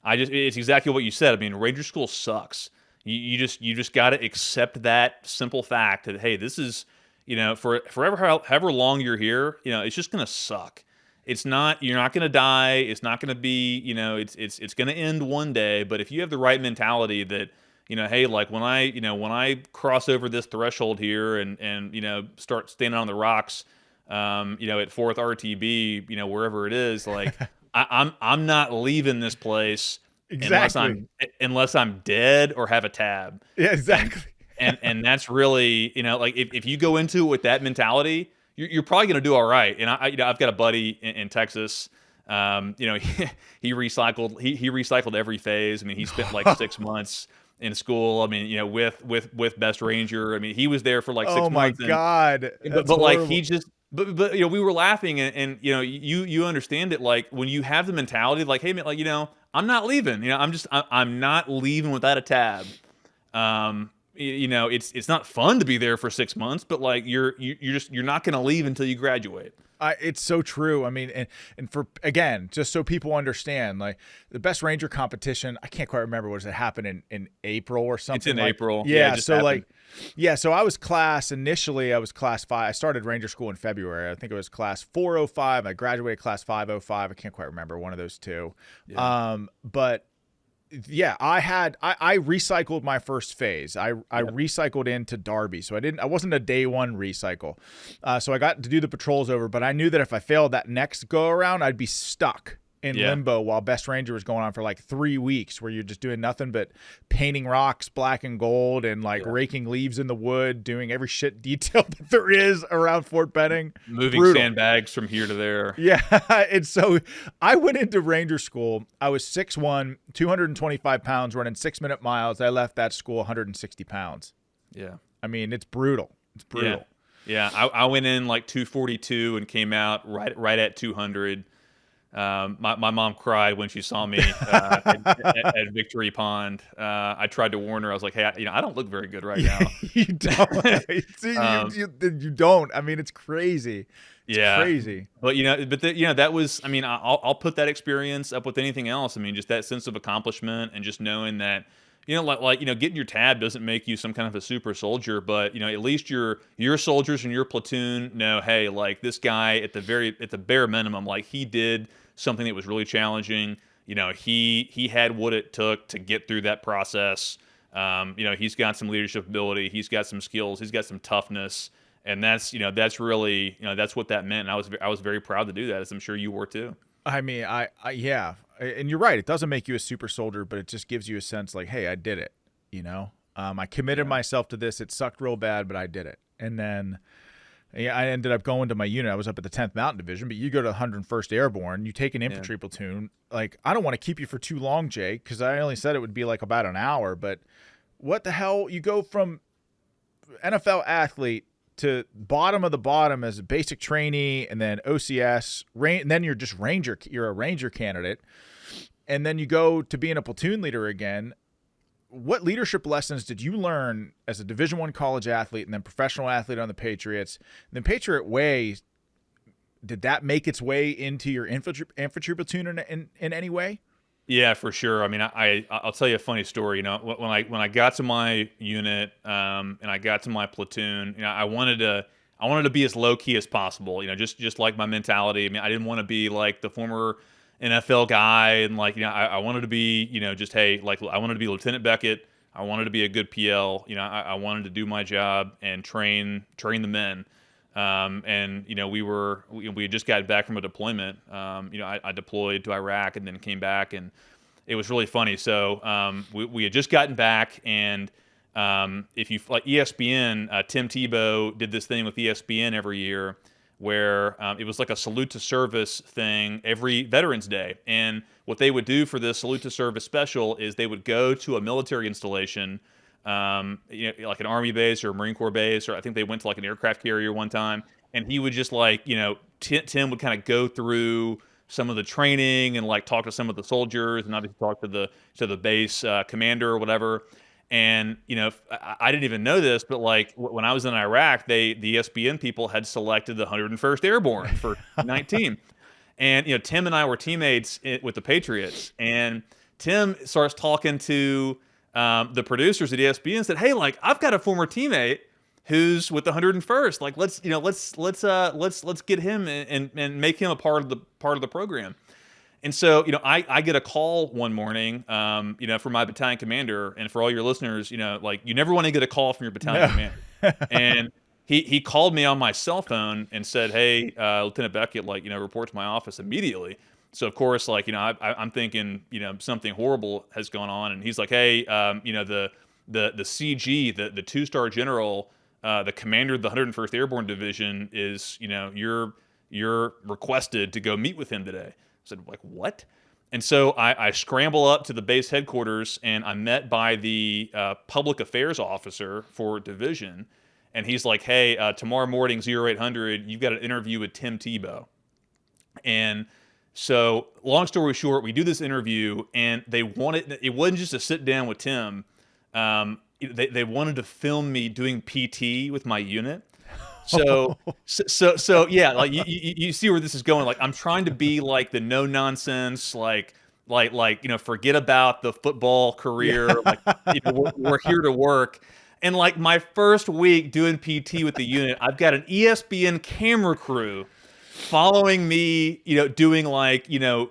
it's exactly what you said. I mean, Ranger School sucks. You just got to accept that simple fact that, hey, this is, however long you're here, it's just going to suck. You're not going to die. It's not going to be, it's going to end one day. But if you have the right mentality that, hey, like when I cross over this threshold here and start standing on the rocks, at 4th RTB, wherever it is, like I'm not leaving this place unless I'm dead or have a tab. Yeah, exactly. And that's really, like if you go into it with that mentality, you're probably going to do all right. And I've got a buddy in Texas. He recycled every phase. I mean, he spent like 6 months in school. I mean, with Best Ranger. I mean, he was there for like 6 months. Oh my God. But like he just, but we were laughing and you understand it. Like when you have the mentality, like, hey man, like, I'm not leaving. I'm not leaving without a tab. It's not fun to be there for 6 months, but like you're not going to leave until you graduate. It's so true. I mean, and for, again, just so people understand, like the Best Ranger competition, I can't quite remember, was it happened in April or something? It's in April. Yeah. It So happened. so I was class 5. I started Ranger School in February. I think it was class 405. I graduated class 505. I can't quite remember, one of those two. Yeah. But yeah, I recycled my first phase. I recycled into Darby. So I wasn't a day one recycle. So I got to do the patrols over, but I knew that if I failed that next go around, I'd be stuck in limbo while Best Ranger was going on for like 3 weeks, where you're just doing nothing but painting rocks black and gold and like raking leaves in the wood, doing every shit detail that there is around Fort Benning. Moving Brutal. Sandbags from here to there. Yeah. And so I went into Ranger School. I was 6'1", 225 pounds, running 6-minute miles. I left that school 160 pounds. Yeah. I mean, it's brutal. It's brutal. Yeah. I went in like 242 and came out right at 200. My mom cried when she saw me at Victory Pond. I tried to warn her. I was like, "Hey, I don't look very good right now." You don't. See, you don't. I mean, it's crazy. It's crazy. But that was. I mean, I'll put that experience up with anything else. I mean, just that sense of accomplishment and just knowing that. Getting your tab doesn't make you some kind of a super soldier, but at least your soldiers in your platoon know, hey, like this guy at the bare minimum, like he did something that was really challenging. He had what it took to get through that process. He's got some leadership ability, he's got some skills, he's got some toughness, and that's really that's what that meant. And I was very proud to do that, as I'm sure you were too. I mean, yeah. And you're right. It doesn't make you a super soldier, but it just gives you a sense like, hey, I did it. I committed myself to this. It sucked real bad, but I did it. And then I ended up going to my unit. I was up at the 10th Mountain Division, but you go to 101st Airborne, you take an infantry platoon. Like, I don't want to keep you for too long, Jake, because I only said it would be like about an hour, but what the hell? You go from NFL athlete to bottom of the bottom as a basic trainee, and then OCS, and then you're just Ranger. You're a Ranger candidate. And then you go to being a platoon leader again. What leadership lessons did you learn as a Division I college athlete and then professional athlete on the Patriots? And then Patriot Way, did that make its way into your infantry platoon in any way? Yeah, for sure. I mean, I'll tell you a funny story. When I got to my unit and I got to my platoon, I wanted to be as low key as possible. Just like my mentality. I mean, I didn't want to be like the former NFL guy, and like I wanted to be just, hey, like I wanted to be Lieutenant Bequette. I wanted to be a good PL. I wanted to do my job and train the men. And we had just gotten back from a deployment. I deployed to Iraq and then came back, and it was really funny. So we had just gotten back, and if you like ESPN, Tim Tebow did this thing with ESPN every year where it was like a salute to service thing every Veterans Day. And what they would do for this salute to service special is they would go to a military installation, like an Army base or a Marine Corps base, or I think they went to like an aircraft carrier one time. And he would just like, Tim would kind of go through some of the training and like talk to some of the soldiers and obviously talk to the base commander or whatever. And I didn't even know this, but like when I was in Iraq, the ESPN people had selected the 101st Airborne for 19, and Tim and I were teammates with the Patriots, and Tim starts talking to the producers at ESPN and said, "Hey, like I've got a former teammate who's with the 101st. Like let's get him and make him a part of the program." And so, I get a call one morning, from my battalion commander, and for all your listeners, like you never want to get a call from your battalion commander. And he called me on my cell phone and said, "Hey, Lieutenant Bequette, report to my office immediately." So of course, I'm thinking, something horrible has gone on, and he's like, "Hey, the CG, the 2-star general, the commander of the 101st Airborne Division is, you're requested to go meet with him today." I said, like, what? And so I scramble up to the base headquarters, and I'm met by the public affairs officer for division. And he's like, "Hey, tomorrow morning, 0800, you've got an interview with Tim Tebow." And so long story short, we do this interview, and it wasn't just to sit down with Tim. They wanted to film me doing PT with my unit. So yeah, like you see where this is going. Like I'm trying to be like the no nonsense, like forget about the football career. Yeah. Like we're here to work. And like my first week doing PT with the unit, I've got an ESPN camera crew following me, doing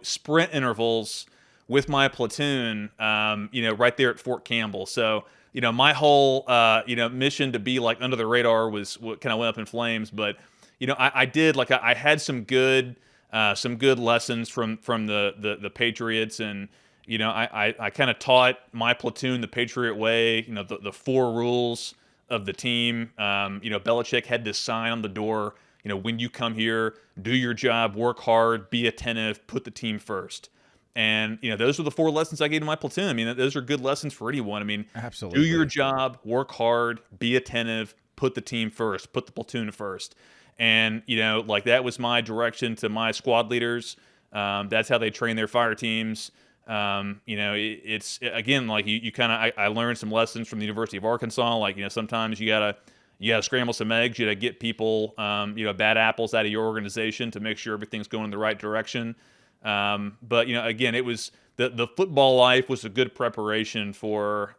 sprint intervals with my platoon, right there at Fort Campbell. So. My whole, mission to be like under the radar was what kind of went up in flames. But, I did I had some good lessons from the Patriots, and I kind of taught my platoon the Patriot way. The 4 rules of the team. Belichick had this sign on the door. When you come here, do your job, work hard, be attentive, put the team first. And, those were the 4 lessons I gave to my platoon. I mean, those are good lessons for anyone. I mean, absolutely. Do your job, work hard, be attentive, put the team first, put the platoon first. And, that was my direction to my squad leaders. That's how they train their fire teams. It's again, you kind of, I learned some lessons from the University of Arkansas. Sometimes you gotta scramble some eggs. You gotta get people, bad apples out of your organization to make sure everything's going in the right direction. But again, it was the football life was a good preparation for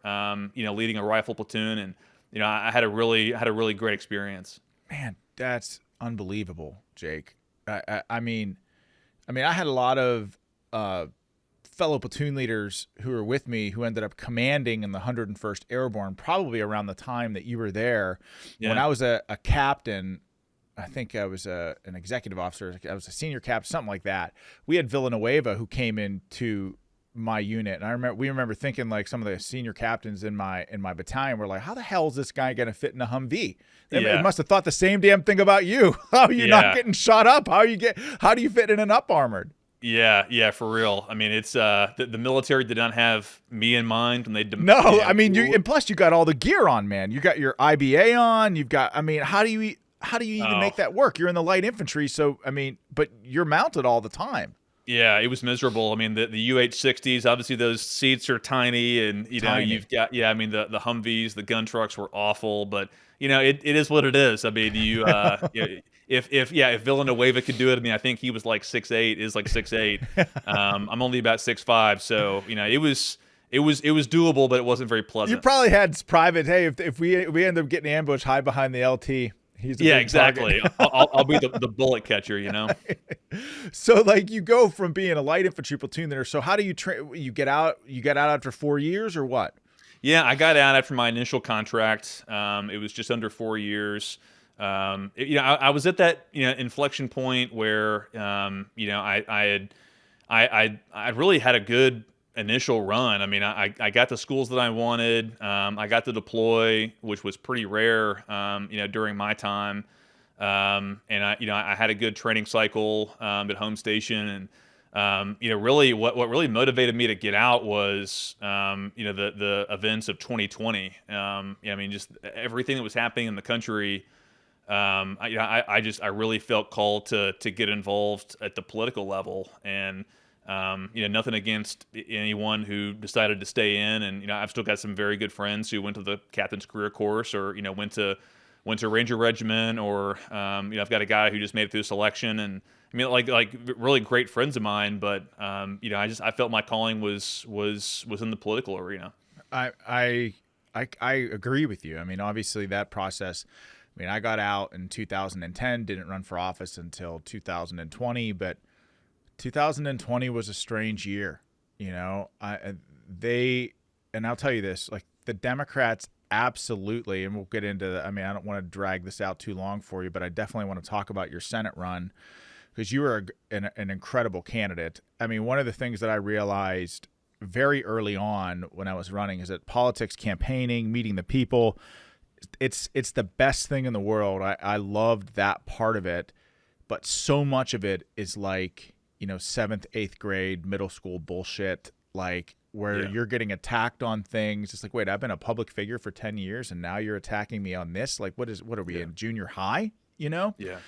leading a rifle platoon, and I had a really great experience. Man, that's unbelievable, Jake. I mean, I had a lot of fellow platoon leaders who were with me who ended up commanding in the 101st Airborne, probably around the time that you were there. Yeah. When I was a captain. I think I was an executive officer. I was a senior captain, something like that. We had Villanueva who came into my unit, and we remember thinking like some of the senior captains in my battalion were like, "How the hell is this guy going to fit in a Humvee?" They must have thought the same damn thing about you. How are you not getting shot up? How do you fit in an up armored? Yeah, for real. I mean, it's the military did not have me in mind when they. And plus you got all the gear on, man. You got your IBA on. You've got. I mean, how do you even make that work? You're in the light infantry, so but you're mounted all the time. Yeah, it was miserable. I mean, the UH-60s, obviously those seats are tiny, and you've got the Humvees, the gun trucks were awful, but it is what it is. I mean, if Villanueva could do it, I think he was like 6'8", is like 6'8". I'm only about 6'5", so it was doable, but it wasn't very pleasant. You probably had private. Hey, if we end up getting ambushed, hide behind the LT. Exactly. I'll be the bullet catcher, So you go from being a light infantry platoon there. So how do you train? You get out after 4 years or what? Yeah, I got out after my initial contract. It was just under 4 years. I was at that inflection point where I really had a good initial run. I mean, I got the schools that I wanted. I got to deploy, which was pretty rare, during my time. And I had a good training cycle at home station, and really what really motivated me to get out was the events of 2020. I mean, just everything that was happening in the country. I really felt called to get involved at the political level, and nothing against anyone who decided to stay in. And I've still got some very good friends who went to the captain's career course, or went to Ranger Regiment, or I've got a guy who just made it through selection, and I mean like really great friends of mine. But I felt my calling was in the political arena. I agree with you. I mean, obviously that process. I mean, I got out in 2010, didn't run for office until 2020, but 2020 was a strange year. And I'll tell you this, like the Democrats absolutely, and we'll get into I mean, I don't want to drag this out too long for you, but I definitely want to talk about your Senate run, because you were an incredible candidate. I mean, one of the things that I realized very early on when I was running is that politics, campaigning, meeting the people, it's the best thing in the world. I loved that part of it, but so much of it is like, 7th, 8th grade, middle school bullshit, like where you're getting attacked on things. It's like, wait, I've been a public figure for 10 years and now you're attacking me on this? Like, what are we in junior high, Yeah.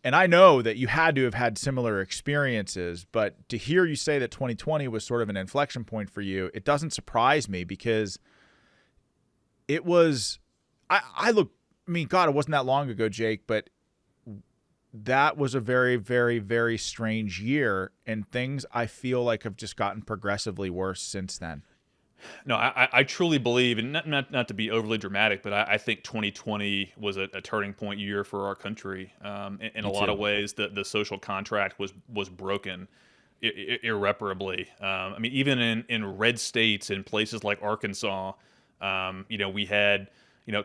And I know that you had to have had similar experiences, but to hear you say that 2020 was sort of an inflection point for you, it doesn't surprise me, because it was, I mean, God, it wasn't that long ago, Jake, but that was a very, very, very strange year, and things I feel like have just gotten progressively worse since then. No, I truly believe, and not to be overly dramatic, but I think 2020 was a turning point year for our country. In a lot of ways, the social contract was broken irreparably. I mean, even in red states, in places like Arkansas, we had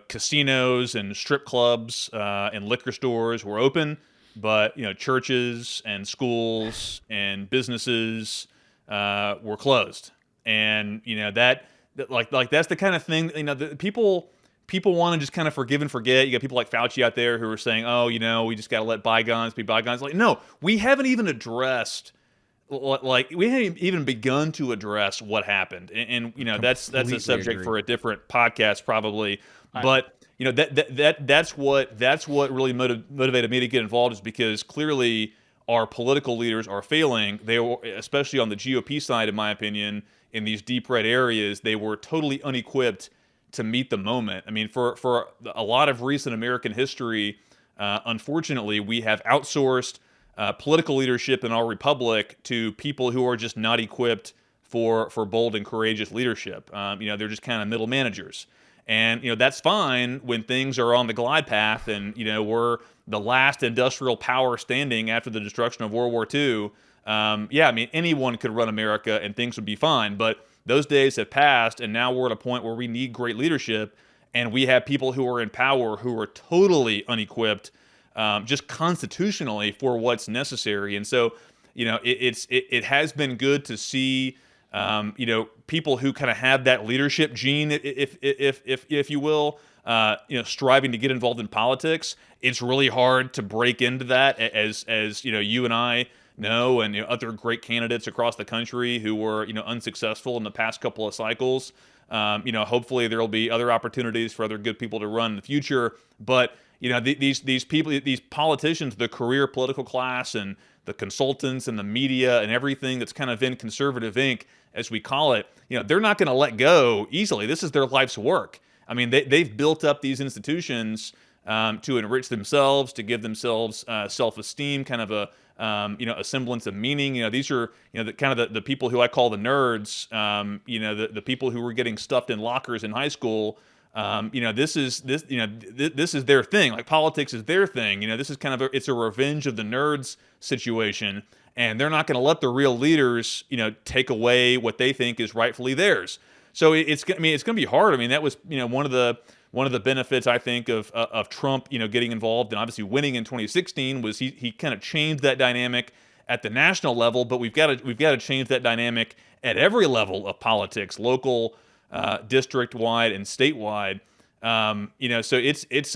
casinos and strip clubs and liquor stores were open, but churches and schools and businesses were closed. And that that's the kind of thing the people want to just kind of forgive and forget. You got people like Fauci out there who are saying, oh, we just got to let bygones be bygones. Like, no, we haven't even addressed, like we haven't even begun to address what happened. And that's a subject for a different podcast probably. But that's what really motivated me to get involved, is because clearly our political leaders are failing. They were, especially on the GOP side, in my opinion, in these deep red areas, they were totally unequipped to meet the moment. I mean, for a lot of recent American history, unfortunately, we have outsourced political leadership in our republic to people who are just not equipped for bold and courageous leadership. They're just kind of middle managers. And, that's fine when things are on the glide path and, we're the last industrial power standing after the destruction of World War II. I mean, anyone could run America and things would be fine. But those days have passed, and now we're at a point where we need great leadership, and we have people who are in power who are totally unequipped, just constitutionally, for what's necessary. And so, it has been good to see people who kind of have that leadership gene, if you will, striving to get involved in politics. It's really hard to break into that, as you and I know, and other great candidates across the country who were unsuccessful in the past couple of cycles. Hopefully there will be other opportunities for other good people to run in the future. But these people, these politicians, the career political class, and the consultants and the media and everything that's kind of in conservative ink, as we call it, they're not going to let go easily. This is their life's work. I mean, they've built up these institutions to enrich themselves, to give themselves self-esteem, kind of a semblance of meaning. These are the people who I call the nerds. The people who were getting stuffed in lockers in high school. This is their thing. Like, politics is their thing. This is it's a revenge of the nerds situation, and they're not going to let the real leaders take away what they think is rightfully theirs. So it's going to be hard. I mean, that was one of one of the benefits, I think, of Trump, getting involved and obviously winning in 2016 was he kind of changed that dynamic at the national level. But we've got to change that dynamic at every level of politics, local, district-wide, and statewide. So it's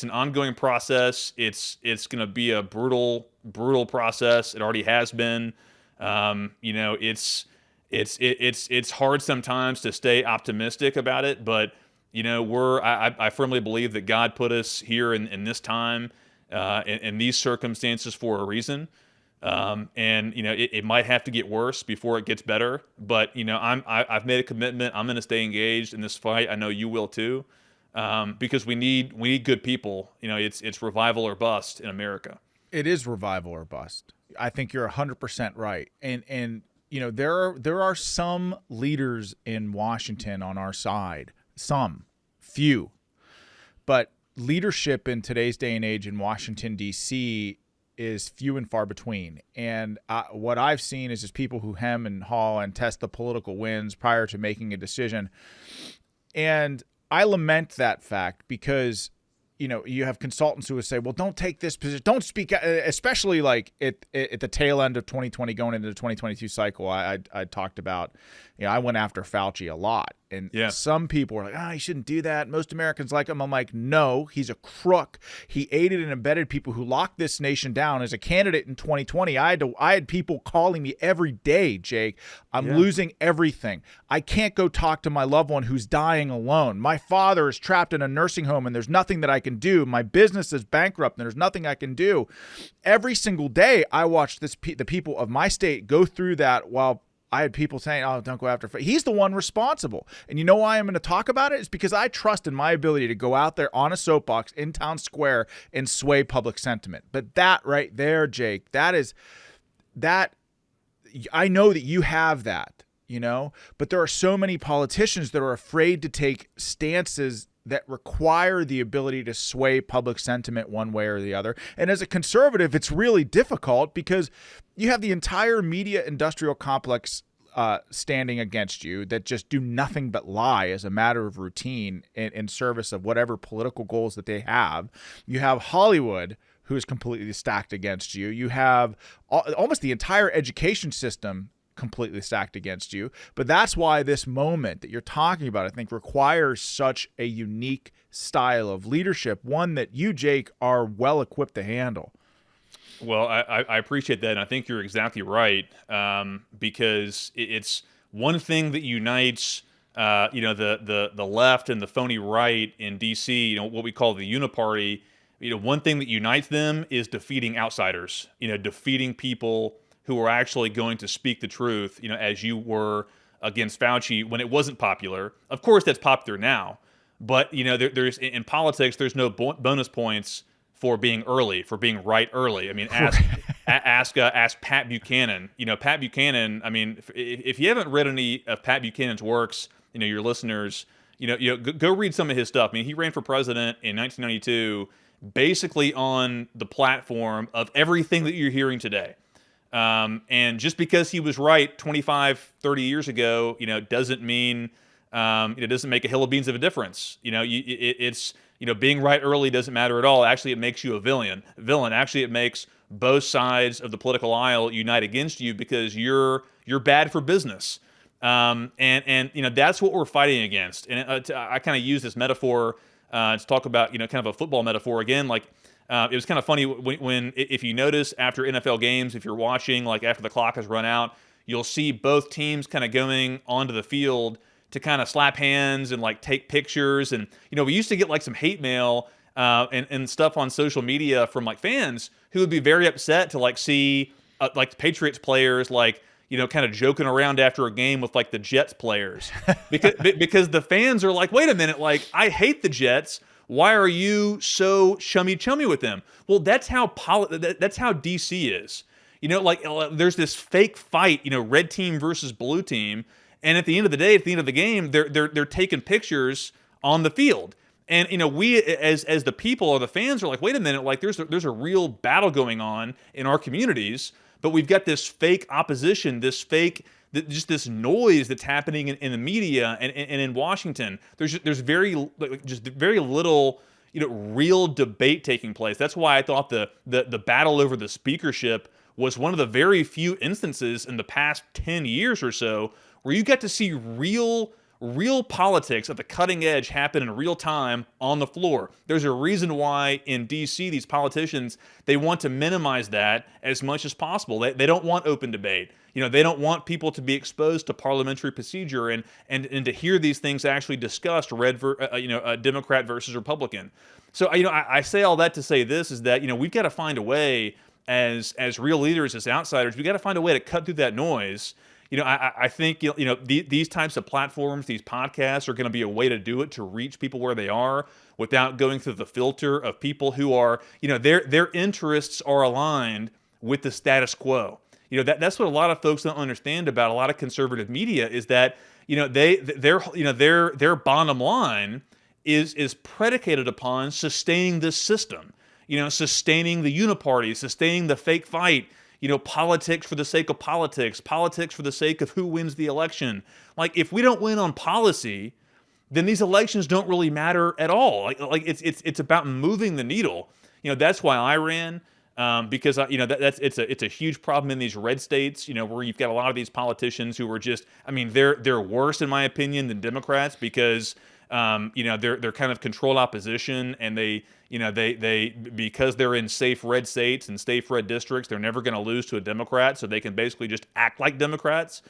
an ongoing process. It's going to be a brutal process. It already has been. It's hard sometimes to stay optimistic about it, but I firmly believe that God put us here in this time, in these circumstances for a reason. It might have to get worse before it gets better, but I've made a commitment. I'm going to stay engaged in this fight. I know you will too, because we need good people. It's revival or bust in America. It is revival or bust. I think you're 100% right. And there are some leaders in Washington on our side, few, but leadership in today's day and age in Washington, D.C. is few and far between. And what I've seen is just people who hem and haw and test the political winds prior to making a decision. And I lament that fact because you have consultants who would say, well, don't take this position. Don't speak, especially like at the tail end of 2020 going into the 2022 cycle. I talked about, I went after Fauci a lot. And some people were like, you shouldn't do that. Most Americans like him. I'm like, no, he's a crook. He aided and abetted people who locked this nation down. As a candidate in 2020, I had people calling me every day, Jake. I'm losing everything. I can't go talk to my loved one who's dying alone. My father is trapped in a nursing home and there's nothing that I can do. My business is bankrupt and there's nothing I can do. Every single day, I watched the people of my state go through that while I had people saying, don't go after. He's the one responsible. And you know why I'm going to talk about it? It's because I trust in my ability to go out there on a soapbox in town square and sway public sentiment. But that right there, Jake, that I know that you have that, but there are so many politicians that are afraid to take stances that require the ability to sway public sentiment one way or the other. And as a conservative, it's really difficult because you have the entire media industrial complex standing against you that just do nothing but lie as a matter of routine in service of whatever political goals that they have. You have Hollywood, who is completely stacked against you. You have almost the entire education system completely stacked against you. But that's why this moment that you're talking about, I think, requires such a unique style of leadership, one that you, Jake, are well equipped to handle. Well, I appreciate that, and I think you're exactly right, because it's one thing that unites the left and the phony right in D.C., what we call the Uniparty. One thing that unites them is defeating outsiders, defeating people who are actually going to speak the truth, as you were against Fauci when it wasn't popular. Of course, that's popular now. But, there's in politics, there's no bonus points for being early, for being right early. I mean, ask Pat Buchanan. Pat Buchanan, I mean, if you haven't read any of Pat Buchanan's works, your listeners, go read some of his stuff. I mean, he ran for president in 1992 basically on the platform of everything that you're hearing today. And just because he was right 25, 30 years ago, doesn't mean, it doesn't make a hill of beans of a difference. It's being right early doesn't matter at all. Actually, it makes you a villain. Actually, it makes both sides of the political aisle unite against you because you're bad for business. And that's what we're fighting against. And I kind of use this metaphor to talk about, kind of a football metaphor again, like, it was kind of funny when if you notice after NFL games, if you're watching, like after the clock has run out, you'll see both teams kind of going onto the field to kind of slap hands and like take pictures. And, we used to get like some hate mail and stuff on social media from like fans who would be very upset to like see like the Patriots players like, kind of joking around after a game with like the Jets players because the fans are like, wait a minute, like I hate the Jets. Why are you so chummy with them? Well, that's how that's how DC is. There's this fake fight, red team versus blue team, and at the end of the day, at the end of the game, they're taking pictures on the field. And we as the people or the fans are like, wait a minute, like there's a real battle going on in our communities, but we've got this fake opposition, this fake just this noise that's happening in the media and in Washington. There's very little real debate taking place. That's why I thought the battle over the speakership was one of the very few instances in the past 10 years or so where you get to see real politics at the cutting edge happen in real time on the floor. There's a reason why in D.C. these politicians, they want to minimize that as much as possible. They don't want open debate. They don't want people to be exposed to parliamentary procedure and to hear these things actually discussed, Democrat versus Republican. So I say all that to say this is that we've got to find a way as real leaders, as outsiders, we got to find a way to cut through that noise. I think these types of platforms, these podcasts are going to be a way to do it, to reach people where they are without going through the filter of people who are their interests are aligned with the status quo. That's what a lot of folks don't understand about a lot of conservative media is that their bottom line is predicated upon sustaining this system, sustaining the uniparty, sustaining the fake fight. Politics for the sake of politics for the sake of who wins the election. Like, if we don't win on policy, then these elections don't really matter at all. Like it's about moving the needle. That's why I ran, because it's a huge problem in these red states. Where you've got a lot of these politicians who are just, they're worse in my opinion than Democrats because they're kind of controlled opposition, and they because they're in safe red states and safe red districts, they're never going to lose to a Democrat, so they can basically just act like Democrats.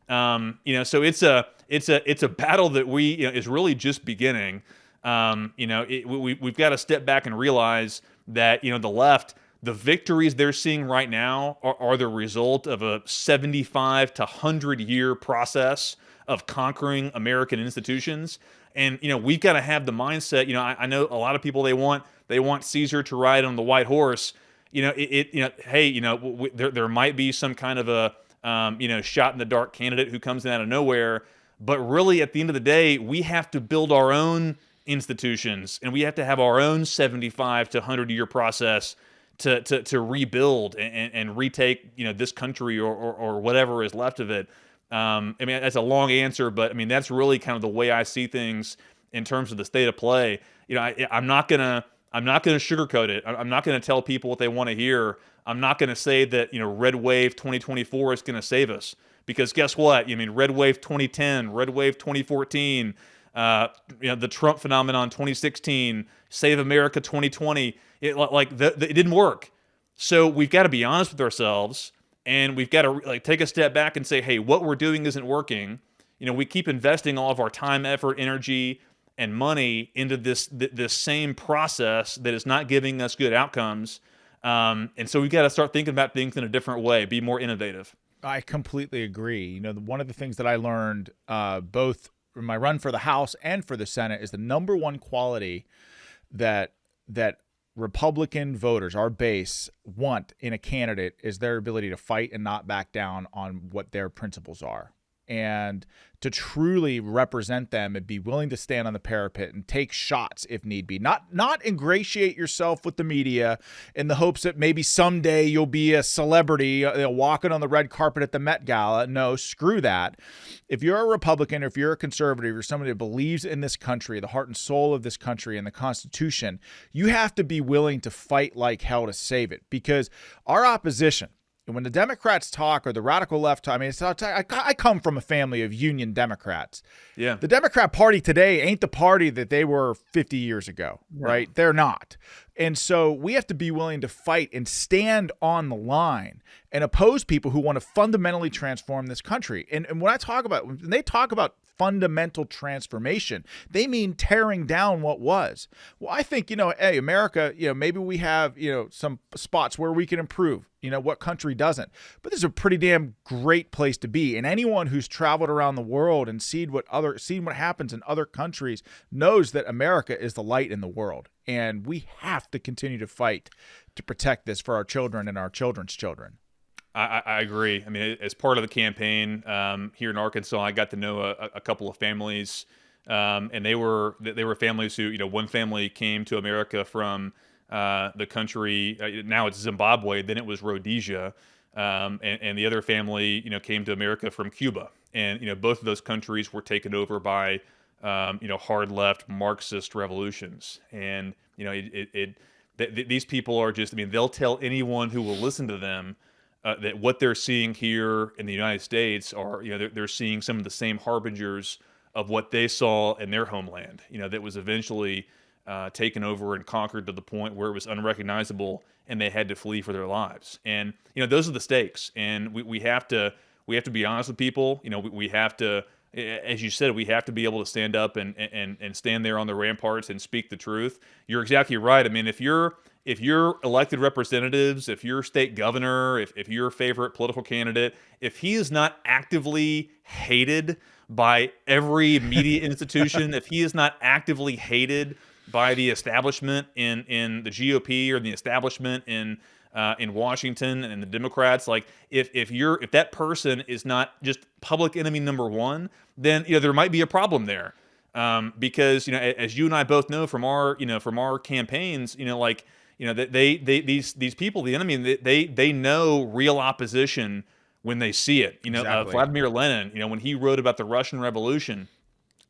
So it's a battle that is really just beginning. We've got to step back and realize that the left, the victories they're seeing right now are the result of a 75 to 100 year process of conquering American institutions. And we've got to have the mindset. I know a lot of people, they want Caesar to ride on the white horse. There might be some kind of a shot in the dark candidate who comes in out of nowhere, but really at the end of the day, we have to build our own institutions, and we have to have our own 75 to 100 year process to rebuild and retake this country or whatever is left of it. That's a long answer, but that's really kind of the way I see things in terms of the state of play. I'm not gonna sugarcoat it. I'm not gonna tell people what they want to hear. I'm not gonna say that Red Wave 2024 is gonna save us, because guess what? Red Wave 2010, Red Wave 2014, the Trump phenomenon 2016, Save America 2020. It didn't work. So we've got to be honest with ourselves. And we've got to take a step back and say, hey, what we're doing isn't working. We keep investing all of our time, effort, energy, and money into this same process that is not giving us good outcomes. And so we've got to start thinking about things in a different way, be more innovative. I completely agree. One of the things that I learned both in my run for the House and for the Senate is the number one quality that Republican voters, our base, want in a candidate is their ability to fight and not back down on what their principles are, and to truly represent them and be willing to stand on the parapet and take shots if need be. Not ingratiate yourself with the media in the hopes that maybe someday you'll be a celebrity walking on the red carpet at the Met Gala. No, screw that. If you're a Republican, or if you're a conservative, or somebody that believes in this country, the heart and soul of this country and the Constitution, you have to be willing to fight like hell to save it, because our opposition, and when the Democrats talk, or the radical left talk, I come from a family of Union Democrats. Yeah. The Democrat Party today ain't the party that they were 50 years ago, right? They're not. And so we have to be willing to fight and stand on the line and oppose people who want to fundamentally transform this country. And when they talk about fundamental transformation, they mean tearing down what was. Well, I think, hey, America, maybe we have, some spots where we can improve. What country doesn't? But this is a pretty damn great place to be. And anyone who's traveled around the world and seen what happens in other countries knows that America is the light in the world. And we have to continue to fight to protect this for our children and our children's children. I agree. As part of the campaign here in Arkansas, I got to know a couple of families, and they were families who, one family came to America from the country. Now it's Zimbabwe. Then it was Rhodesia. and the other family, came to America from Cuba. And, both of those countries were taken over by, hard left Marxist revolutions. And, these people are just, they'll tell anyone who will listen to them that what they're seeing here in the United States are, they're seeing some of the same harbingers of what they saw in their homeland, that was eventually taken over and conquered to the point where it was unrecognizable and they had to flee for their lives. And, those are the stakes. And we have to be honest with people. We have to, as you said, we have to be able to stand up and stand there on the ramparts and speak the truth. You're exactly right. If your elected representatives, if your state governor, if your favorite political candidate, if he is not actively hated by every media institution, if he is not actively hated by the establishment in the GOP or the establishment in Washington and the Democrats, like if that person is not just public enemy number one, then there might be a problem there, because as you and I both know from our campaigns, that these people, the enemy, they know real opposition when they see it. Exactly. Vladimir Lenin, when he wrote about the Russian Revolution,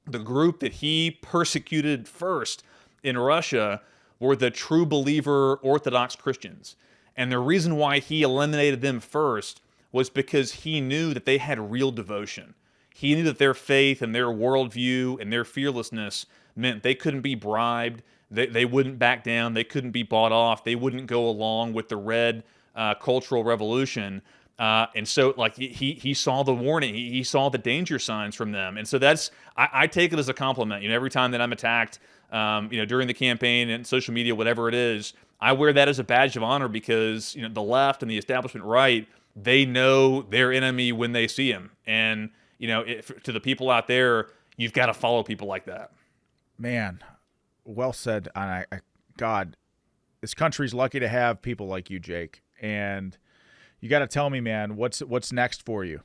the group that he persecuted first in Russia were the true believer Orthodox Christians. And the reason why he eliminated them first was because he knew that they had real devotion. He knew that their faith and their worldview and their fearlessness meant they couldn't be bribed, they wouldn't back down, they couldn't be bought off, they wouldn't go along with the red cultural revolution. And so, he saw the warning, he saw the danger signs from them, and so I take it as a compliment. Every time that I'm attacked, during the campaign and social media, whatever it is, I wear that as a badge of honor because the left and the establishment right, they know their enemy when they see him, and to the people out there, you've got to follow people like that. Man, well said. God, this country's lucky to have people like you, Jake, and you got to tell me, man, what's next for you?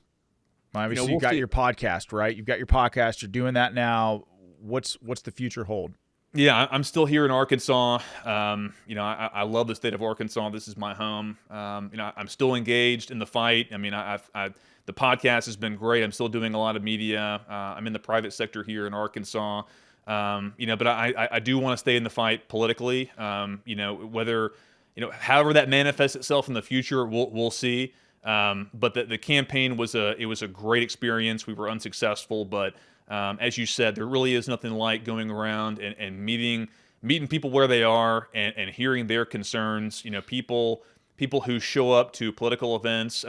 Obviously, you've got your podcast, right? You've got your podcast. You're doing that now. What's the future hold? Yeah, I'm still here in Arkansas. I love the state of Arkansas. This is my home. I'm still engaged in the fight. The podcast has been great. I'm still doing a lot of media. I'm in the private sector here in Arkansas. But I do want to stay in the fight politically. Whether however that manifests itself in the future, we'll see. But the campaign was a great experience. We were unsuccessful, but as you said, there really is nothing like going around and meeting people where they are and hearing their concerns. People who show up to political events.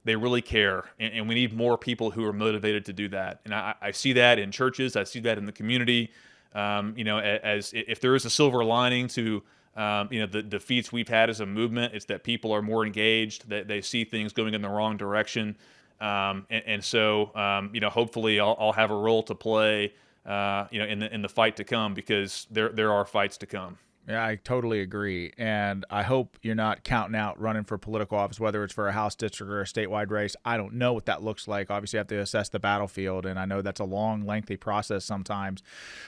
They really care, and we need more people who are motivated to do that. And I see that in churches. I see that in the community. As if there is a silver lining to the defeats we've had as a movement, it's that people are more engaged, that they see things going in the wrong direction. So hopefully I'll have a role to play, in the fight to come, because there are fights to come. Yeah, I totally agree. And I hope you're not counting out running for political office, whether it's for a House district or a statewide race. I don't know what that looks like. Obviously, I have to assess the battlefield, and I know that's a long, lengthy process sometimes.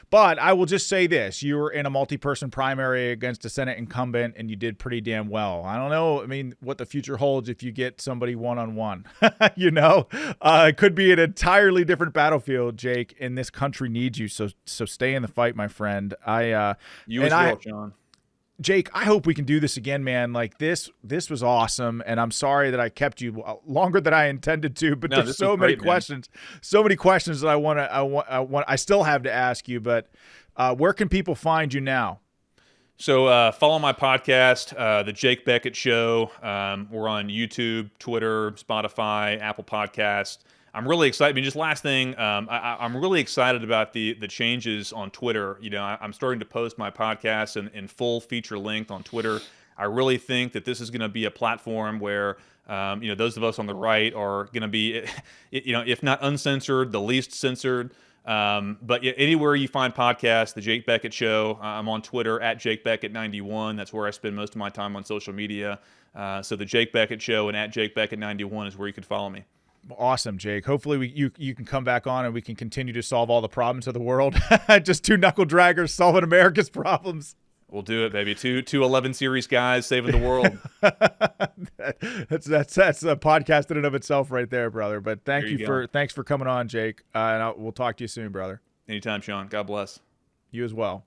But I will just say this. You were in a multi-person primary against a Senate incumbent, and you did pretty damn well. I don't know, what the future holds if you get somebody one-on-one. It could be an entirely different battlefield, Jake, and this country needs you. So stay in the fight, my friend. You as well, John. Jake, I hope we can do this again, man. This was awesome, and I'm sorry that I kept you longer than I intended to. But there's so many questions that I still have to ask you. But where can people find you now? So follow my podcast, The Jake Bequette Show. We're on YouTube, Twitter, Spotify, Apple Podcasts. I'm really excited. Just last thing, I'm really excited about the changes on Twitter. I'm starting to post my podcast in full feature length on Twitter. I really think that this is going to be a platform where, those of us on the right are going to be, if not uncensored, the least censored. But anywhere you find podcasts, The Jake Bequette Show, I'm on Twitter at Jake Bequette 91. That's where I spend most of my time on social media. So The Jake Bequette Show and at Jake Bequette 91 is where you can follow me. Awesome, Jake. Hopefully you can come back on and we can continue to solve all the problems of the world. Just two knuckle draggers solving America's problems. We'll do it, baby. Two 11 series guys saving the world. that's a podcast in and of itself right there, brother. But thanks for coming on, Jake. And we'll talk to you soon, brother. Anytime, Sean. God bless. You as well.